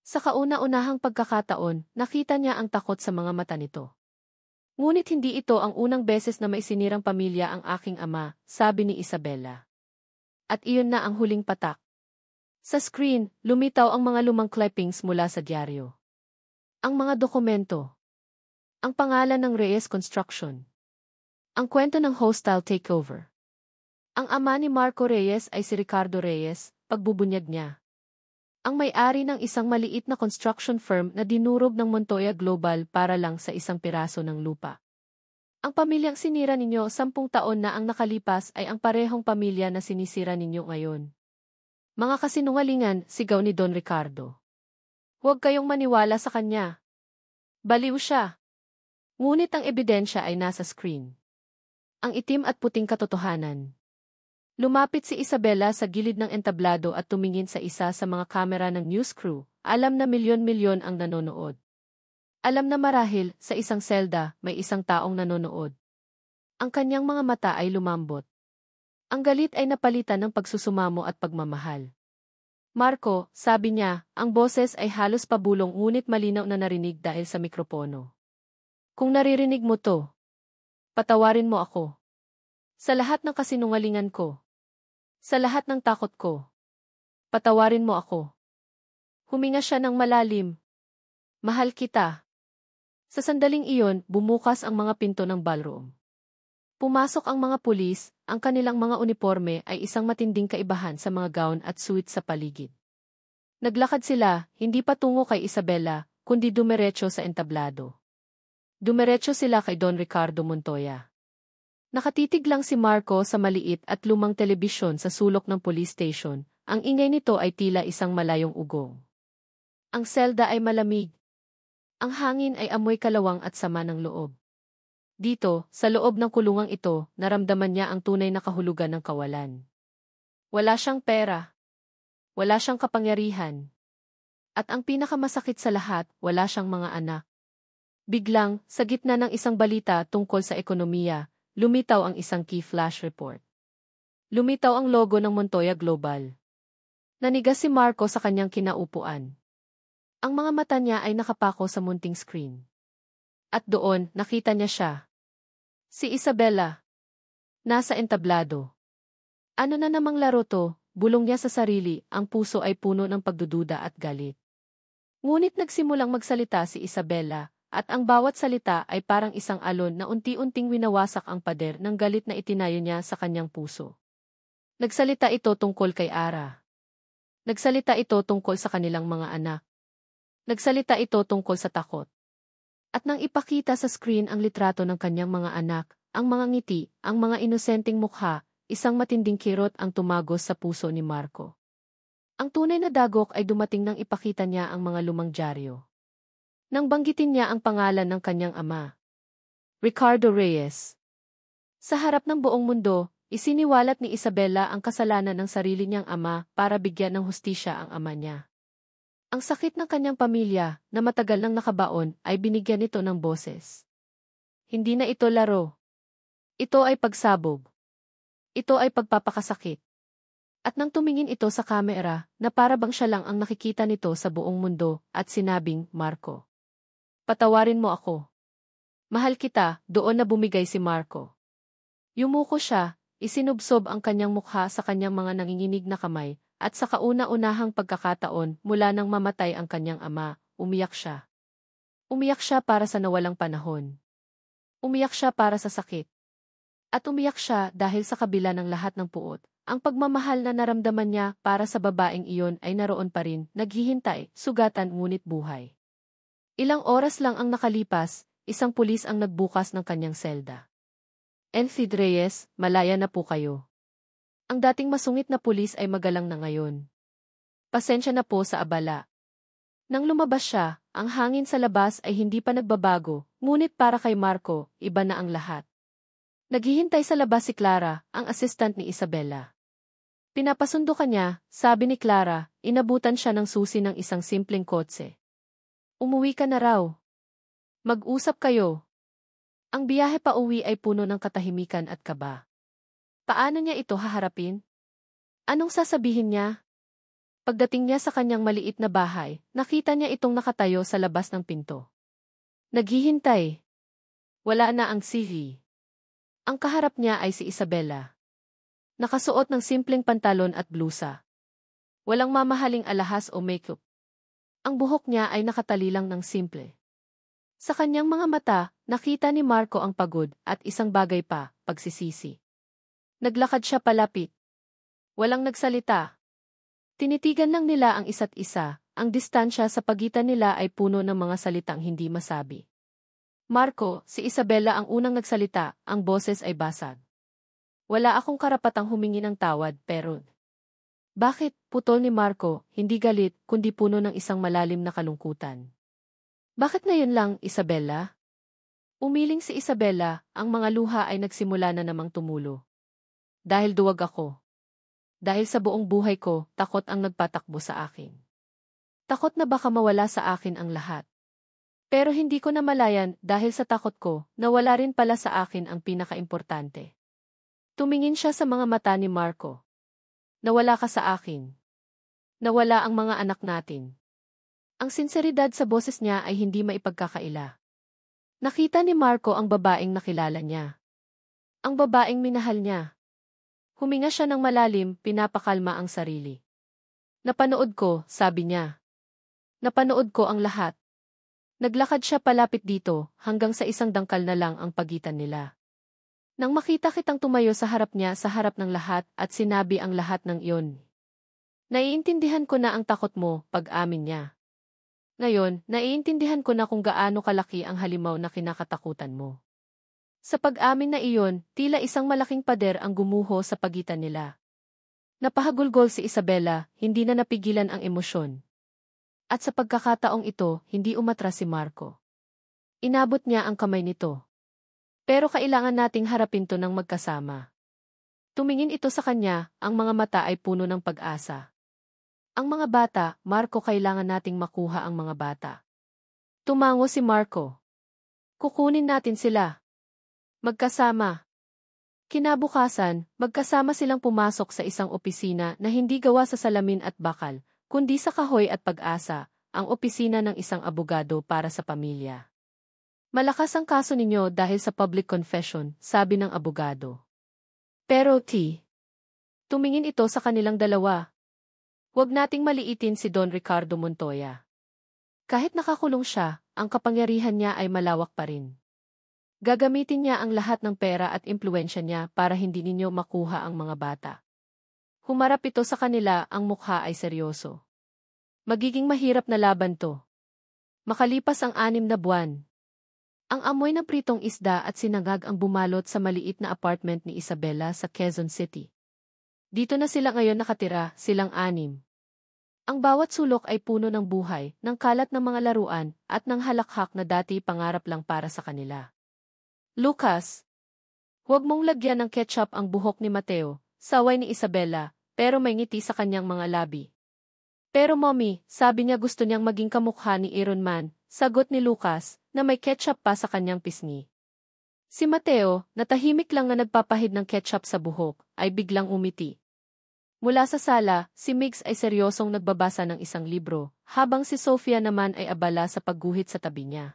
Sa kauna-unahang pagkakataon, nakita niya ang takot sa mga mata nito. Ngunit hindi ito ang unang beses na maisinirang pamilya ang aking ama, sabi ni Isabela. At iyon na ang huling patak. Sa screen, lumitaw ang mga lumang clippings mula sa dyaryo. Ang mga dokumento. Ang pangalan ng Reyes Construction. Ang kwento ng hostile takeover. Ang ama ni Marco Reyes ay si Ricardo Reyes, pagbubunyag niya. Ang may-ari ng isang maliit na construction firm na dinurog ng Montoya Global para lang sa isang piraso ng lupa. Ang pamilyang sinira ninyo 10 taon na ang nakalipas ay ang parehong pamilya na sinisira ninyo ngayon. Mga kasinungalingan, sigaw ni Don Ricardo. Huwag kayong maniwala sa kanya. Baliw siya. Ngunit ang ebidensya ay nasa screen. Ang itim at puting katotohanan. Lumapit si Isabela sa gilid ng entablado at tumingin sa isa sa mga kamera ng news crew. Alam na milyon-milyon ang nanonood. Alam na marahil, sa isang selda, may isang taong nanonood. Ang kanyang mga mata ay lumambot. Ang galit ay napalitan ng pagsusumamo at pagmamahal. "Marco," sabi niya, ang boses ay halos pabulong ngunit malinaw na narinig dahil sa mikropono. "Kung naririnig mo to, patawarin mo ako. Sa lahat ng kasinungalingan ko. Sa lahat ng takot ko. Patawarin mo ako. Huminga siya ng malalim. Mahal kita. Sa sandaling iyon, bumukas ang mga pinto ng ballroom. Pumasok ang mga pulis, ang kanilang mga uniforme ay isang matinding kaibahan sa mga gown at suit sa paligid. Naglakad sila, hindi patungo kay Isabela, kundi dumiretso sa entablado. Dumiretso sila kay Don Ricardo Montoya. Nakatitig lang si Marco sa maliit at lumang telebisyon sa sulok ng police station, ang ingay nito ay tila isang malayong ugong. Ang selda ay malamig. Ang hangin ay amoy kalawang at sama ng loob. Dito, sa loob ng kulungang ito, naramdaman niya ang tunay na kahulugan ng kawalan. Wala siyang pera. Wala siyang kapangyarihan. At ang pinakamasakit sa lahat, wala siyang mga anak. Biglang, sa gitna ng isang balita tungkol sa ekonomiya, lumitaw ang isang key flash report. Lumitaw ang logo ng Montoya Global. Nanigas si Marco sa kanyang kinaupuan. Ang mga mata niya ay nakapako sa munting screen. At doon, nakita niya siya. Si Isabela. Nasa entablado. Ano na namang laro to, bulong niya sa sarili, ang puso ay puno ng pagdududa at galit. Ngunit nagsimulang magsalita si Isabela, at ang bawat salita ay parang isang alon na unti-unting winawasak ang pader ng galit na itinayo niya sa kanyang puso. Nagsalita ito tungkol kay Ara. Nagsalita ito tungkol sa kanilang mga anak. Nagsalita ito tungkol sa takot. At nang ipakita sa screen ang litrato ng kanyang mga anak, ang mga ngiti, ang mga inosenteng mukha, isang matinding kirot ang tumagos sa puso ni Marco. Ang tunay na dagok ay dumating nang ipakita niya ang mga lumang dyaryo. Nang banggitin niya ang pangalan ng kanyang ama, Ricardo Reyes. Sa harap ng buong mundo, isiniwalat ni Isabela ang kasalanan ng sarili niyang ama para bigyan ng hustisya ang ama niya. Ang sakit ng kanyang pamilya, na matagal nang nakabaon, ay binigyan nito ng boses. Hindi na ito laro. Ito ay pagsabog. Ito ay pagpapakasakit. At nang tumingin ito sa kamera, na para bang siya lang ang nakikita nito sa buong mundo, at sinabing, Marco. Patawarin mo ako. Mahal kita, doon na bumigay si Marco. Yumuko siya, isinubsob ang kanyang mukha sa kanyang mga nanginginig na kamay, at sa kauna-unahang pagkakataon mula nang mamatay ang kanyang ama, umiyak siya. Umiyak siya para sa nawalang panahon. Umiyak siya para sa sakit. At umiyak siya dahil sa kabila ng lahat ng puot, ang pagmamahal na naramdaman niya para sa babaeng iyon ay naroon pa rin, naghihintay, sugatan ngunit buhay. Ilang oras lang ang nakalipas, isang pulis ang nagbukas ng kanyang selda. Enfid Reyes, malaya na po kayo. Ang dating masungit na pulis ay magalang na ngayon. Pasensya na po sa abala. Nang lumabas siya, ang hangin sa labas ay hindi pa nagbabago, ngunit para kay Marco, iba na ang lahat. Naghihintay sa labas si Clara, ang assistant ni Isabela. Pinapasundo ka niya, sabi ni Clara, inabutan siya ng susi ng isang simpleng kotse. Umuwi ka na raw. Mag-usap kayo. Ang biyahe pa uwi ay puno ng katahimikan at kaba. Paano niya ito haharapin? Anong sasabihin niya? Pagdating niya sa kanyang maliit na bahay, nakita niya itong nakatayo sa labas ng pinto. Naghihintay. Wala na ang CV. Ang kaharap niya ay si Isabela. Nakasuot ng simpleng pantalon at blusa. Walang mamahaling alahas o makeup. Ang buhok niya ay nakatalilang ng simple. Sa kanyang mga mata, nakita ni Marco ang pagod at isang bagay pa, pagsisisi. Naglakad siya palapit. Walang nagsalita. Tinitigan lang nila ang isa't isa, ang distansya sa pagitan nila ay puno ng mga salitang hindi masabi. Marco, si Isabela ang unang nagsalita, ang boses ay basag. Wala akong karapatang humingi ng tawad, pero... Bakit, putol ni Marco, hindi galit, kundi puno ng isang malalim na kalungkutan. Bakit ngayon lang, Isabela? Umiling si Isabela, ang mga luha ay nagsimula na namang tumulo. Dahil duwag ako. Dahil sa buong buhay ko, takot ang nagpatakbo sa akin. Takot na baka mawala sa akin ang lahat. Pero hindi ko namalayan dahil sa takot ko, nawala rin pala sa akin ang pinakaimportante. Tumingin siya sa mga mata ni Marco. Nawala ka sa akin. Nawala ang mga anak natin. Ang sinseridad sa boses niya ay hindi maipagkakaila. Nakita ni Marco ang babaeng nakilala niya. Ang babaeng minahal niya. Huminga siya ng malalim, pinapakalma ang sarili. Napanood ko, sabi niya. Napanood ko ang lahat. Naglakad siya palapit dito, hanggang sa isang dangkal na lang ang pagitan nila. Nang makita kitang tumayo sa harap niya sa harap ng lahat at sinabi ang lahat ng iyon. Naiintindihan ko na ang takot mo, pag-amin niya. Ngayon, naiintindihan ko na kung gaano kalaki ang halimaw na kinakatakutan mo. Sa pag-amin na iyon, tila isang malaking pader ang gumuho sa pagitan nila. Napahagulgol si Isabela, hindi na napigilan ang emosyon. At sa pagkakataong ito, hindi umatras si Marco. Inabot niya ang kamay nito. Pero kailangan nating harapin to ng magkasama. Tumingin ito sa kanya, ang mga mata ay puno ng pag-asa. Ang mga bata, Marco, kailangan nating makuha ang mga bata. Tumango si Marco. Kukunin natin sila. Magkasama. Kinabukasan, magkasama silang pumasok sa isang opisina na hindi gawa sa salamin at bakal, kundi sa kahoy at pag-asa, ang opisina ng isang abogado para sa pamilya. Malakas ang kaso ninyo dahil sa public confession, sabi ng abogado. Pero tumingin ito sa kanilang dalawa. Huwag nating maliitin si Don Ricardo Montoya. Kahit nakakulong siya, ang kapangyarihan niya ay malawak pa rin. Gagamitin niya ang lahat ng pera at impluwensya niya para hindi ninyo makuha ang mga bata. Humarap ito sa kanila, ang mukha ay seryoso. Magiging mahirap na laban to. Makalipas ang 6 na buwan. Ang amoy ng pritong isda at sinangag ang bumalot sa maliit na apartment ni Isabela sa Quezon City. Dito na sila ngayon nakatira, silang 6. Ang bawat sulok ay puno ng buhay, ng kalat ng mga laruan, at ng halakhak na dati pangarap lang para sa kanila. Lucas, huwag mong lagyan ng ketchup ang buhok ni Mateo, saway ni Isabela, pero may ngiti sa kanyang mga labi. Pero mommy, sabi niya gusto niyang maging kamukha ni Iron Man, sagot ni Lucas, na may ketchup pa sa kanyang pisngi. Si Mateo, na tahimik lang na nagpapahid ng ketchup sa buhok, ay biglang umiti. Mula sa sala, si Migs ay seryosong nagbabasa ng isang libro, habang si Sofia naman ay abala sa pagguhit sa tabi niya.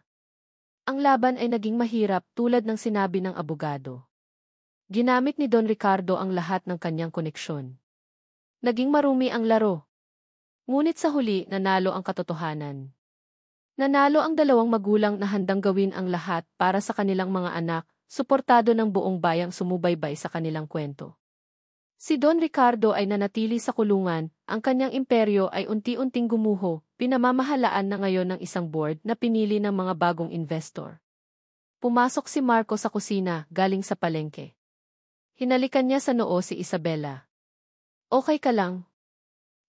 Ang laban ay naging mahirap tulad ng sinabi ng abogado. Ginamit ni Don Ricardo ang lahat ng kanyang koneksyon. Naging marumi ang laro. Ngunit sa huli, nanalo ang katotohanan. Nanalo ang dalawang magulang na handang gawin ang lahat para sa kanilang mga anak, suportado ng buong bayang sumubaybay sa kanilang kwento. Si Don Ricardo ay nanatili sa kulungan, ang kanyang imperyo ay unti-unting gumuho, pinamamahalaan na ngayon ng isang board na pinili ng mga bagong investor. Pumasok si Marco sa kusina, galing sa palengke. Hinalikan niya sa noo si Isabela. Okay ka lang?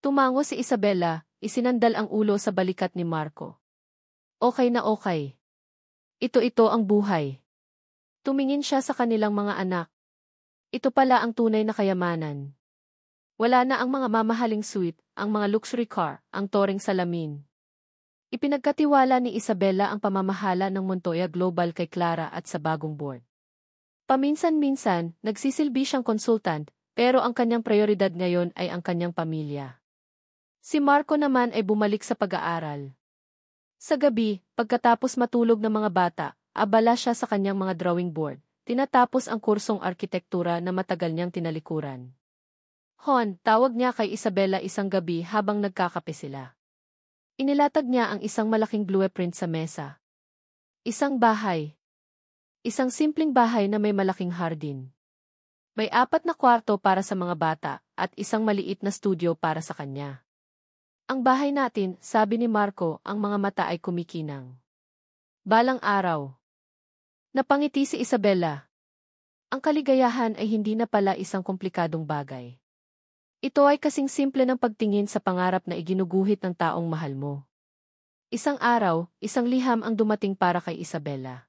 Tumango si Isabela, isinandal ang ulo sa balikat ni Marco. Okay na okay. Ito ang buhay. Tumingin siya sa kanilang mga anak. Ito pala ang tunay na kayamanan. Wala na ang mga mamahaling suite, ang mga luxury car, ang toreng salamin. Ipinagkatiwala ni Isabela ang pamamahala ng Montoya Global kay Clara at sa bagong board. Paminsan-minsan, nagsisilbi siyang consultant, pero ang kanyang prioridad ngayon ay ang kanyang pamilya. Si Marco naman ay bumalik sa pag-aaral. Sa gabi, pagkatapos matulog ng mga bata, abala siya sa kanyang mga drawing board. Tinatapos ang kursong arkitektura na matagal niyang tinalikuran. Hon, tawag niya kay Isabela isang gabi habang nagkakape sila. Inilatag niya ang isang malaking blueprint sa mesa. Isang bahay. Isang simpleng bahay na may malaking hardin. May 4 na kwarto para sa mga bata at isang maliit na studio para sa kanya. Ang bahay natin, sabi ni Marco, ang mga mata ay kumikinang. Balang araw. Napangiti si Isabela. Ang kaligayahan ay hindi na pala isang komplikadong bagay. Ito ay kasing simple ng pagtingin sa pangarap na iginuguhit ng taong mahal mo. Isang araw, isang liham ang dumating para kay Isabela.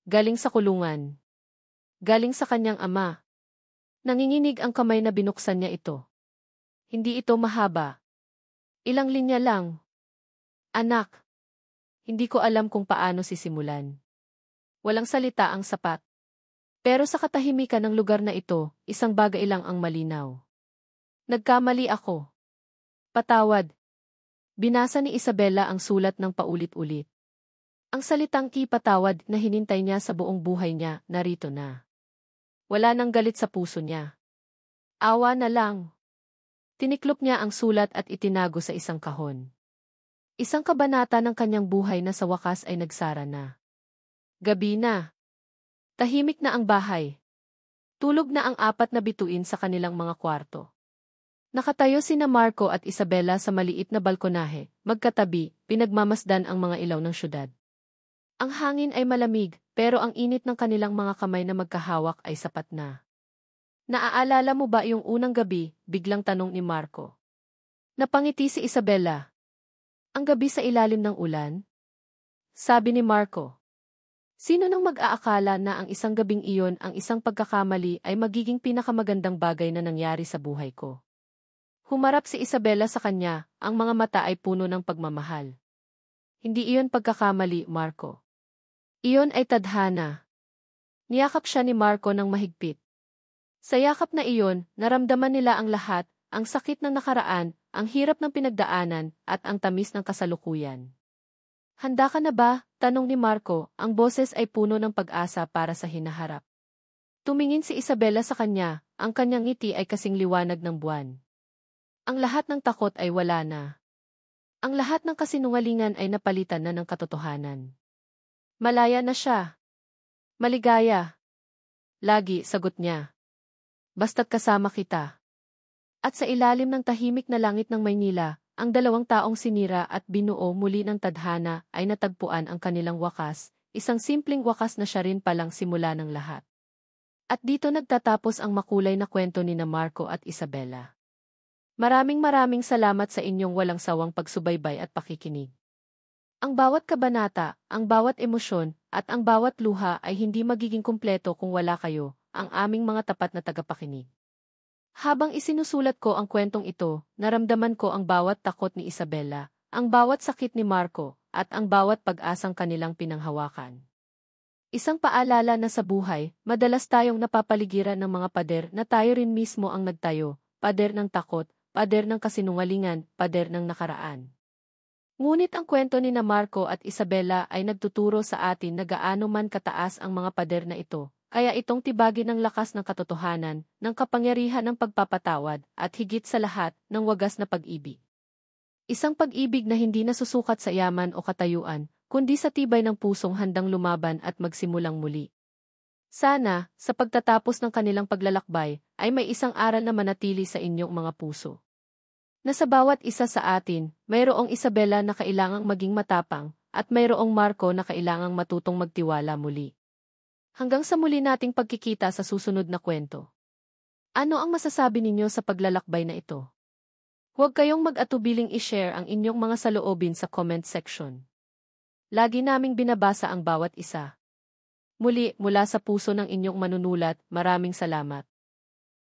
Galing sa kulungan. Galing sa kanyang ama. Nanginginig ang kamay na binuksan niya ito. Hindi ito mahaba. Ilang linya lang. Anak. Hindi ko alam kung paano sisimulan. Walang salita ang sapat. Pero sa katahimikan ng lugar na ito, isang bagay lang ang malinaw. Nagkamali ako. Patawad. Binasa ni Isabela ang sulat ng paulit-ulit. Ang salitang patawad na hinintay niya sa buong buhay niya, narito na. Wala nang galit sa puso niya. Awa na lang. Tiniklop niya ang sulat at itinago sa isang kahon. Isang kabanata ng kanyang buhay na sa wakas ay nagsara na. Gabi na. Tahimik na ang bahay. Tulog na ang apat na bituin sa kanilang mga kwarto. Nakatayo sina Marco at Isabela sa maliit na balkonahe, magkatabi, pinagmamasdan ang mga ilaw ng syudad. Ang hangin ay malamig, pero ang init ng kanilang mga kamay na magkahawak ay sapat na. Naaalala mo ba yung unang gabi? Biglang tanong ni Marco. Napangiti si Isabela. Ang gabi sa ilalim ng ulan? Sabi ni Marco. Sino nang mag-aakala na ang isang gabing iyon, ang isang pagkakamali ay magiging pinakamagandang bagay na nangyari sa buhay ko? Humarap si Isabela sa kanya, ang mga mata ay puno ng pagmamahal. Hindi iyon pagkakamali, Marco. Iyon ay tadhana. Niyakap siya ni Marco ng mahigpit. Sa yakap na iyon, naramdaman nila ang lahat, ang sakit ng nakaraan, ang hirap ng pinagdaanan, at ang tamis ng kasalukuyan. Handa ka na ba? Tanong ni Marco, ang boses ay puno ng pag-asa para sa hinaharap. Tumingin si Isabela sa kanya, ang kanyang ngiti ay kasing liwanag ng buwan. Ang lahat ng takot ay wala na. Ang lahat ng kasinungalingan ay napalitan na ng katotohanan. Malaya na siya. Maligaya. Lagi, sagot niya. Basta't kasama kita. At sa ilalim ng tahimik na langit ng Maynila, ang dalawang taong sinira at binuo muli ng tadhana ay natagpuan ang kanilang wakas, isang simpleng wakas na siya rin palang simula ng lahat. At dito nagtatapos ang makulay na kwento ni na Marco at Isabela. Maraming salamat sa inyong walang sawang pagsubaybay at pakikinig. Ang bawat kabanata, ang bawat emosyon, at ang bawat luha ay hindi magiging kumpleto kung wala kayo, ang aming mga tapat na tagapakinig. Habang isinusulat ko ang kwentong ito, naramdaman ko ang bawat takot ni Isabela, ang bawat sakit ni Marco, at ang bawat pag-asang kanilang pinanghawakan. Isang paalala na sa buhay, madalas tayong napapaligiran ng mga pader na tayo rin mismo ang nagtayo, pader ng takot, pader ng kasinungalingan, pader ng nakaraan. Ngunit ang kwento ni na Marco at Isabela ay nagtuturo sa atin na gaano man kataas ang mga pader na ito, kaya itong tibagin ng lakas ng katotohanan, ng kapangyarihan ng pagpapatawad, at higit sa lahat, ng wagas na pag-ibig. Isang pag-ibig na hindi nasusukat sa yaman o katayuan, kundi sa tibay ng pusong handang lumaban at magsimulang muli. Sana, sa pagtatapos ng kanilang paglalakbay, ay may isang aral na manatili sa inyong mga puso. Na sa bawat isa sa atin, mayroong Isabela na kailangang maging matapang, at mayroong Marco na kailangang matutong magtiwala muli. Hanggang sa muli nating pagkikita sa susunod na kwento. Ano ang masasabi ninyo sa paglalakbay na ito? Huwag kayong mag-atubiling i-share ang inyong mga saloobin sa comment section. Lagi naming binabasa ang bawat isa. Muli, mula sa puso ng inyong manunulat, maraming salamat.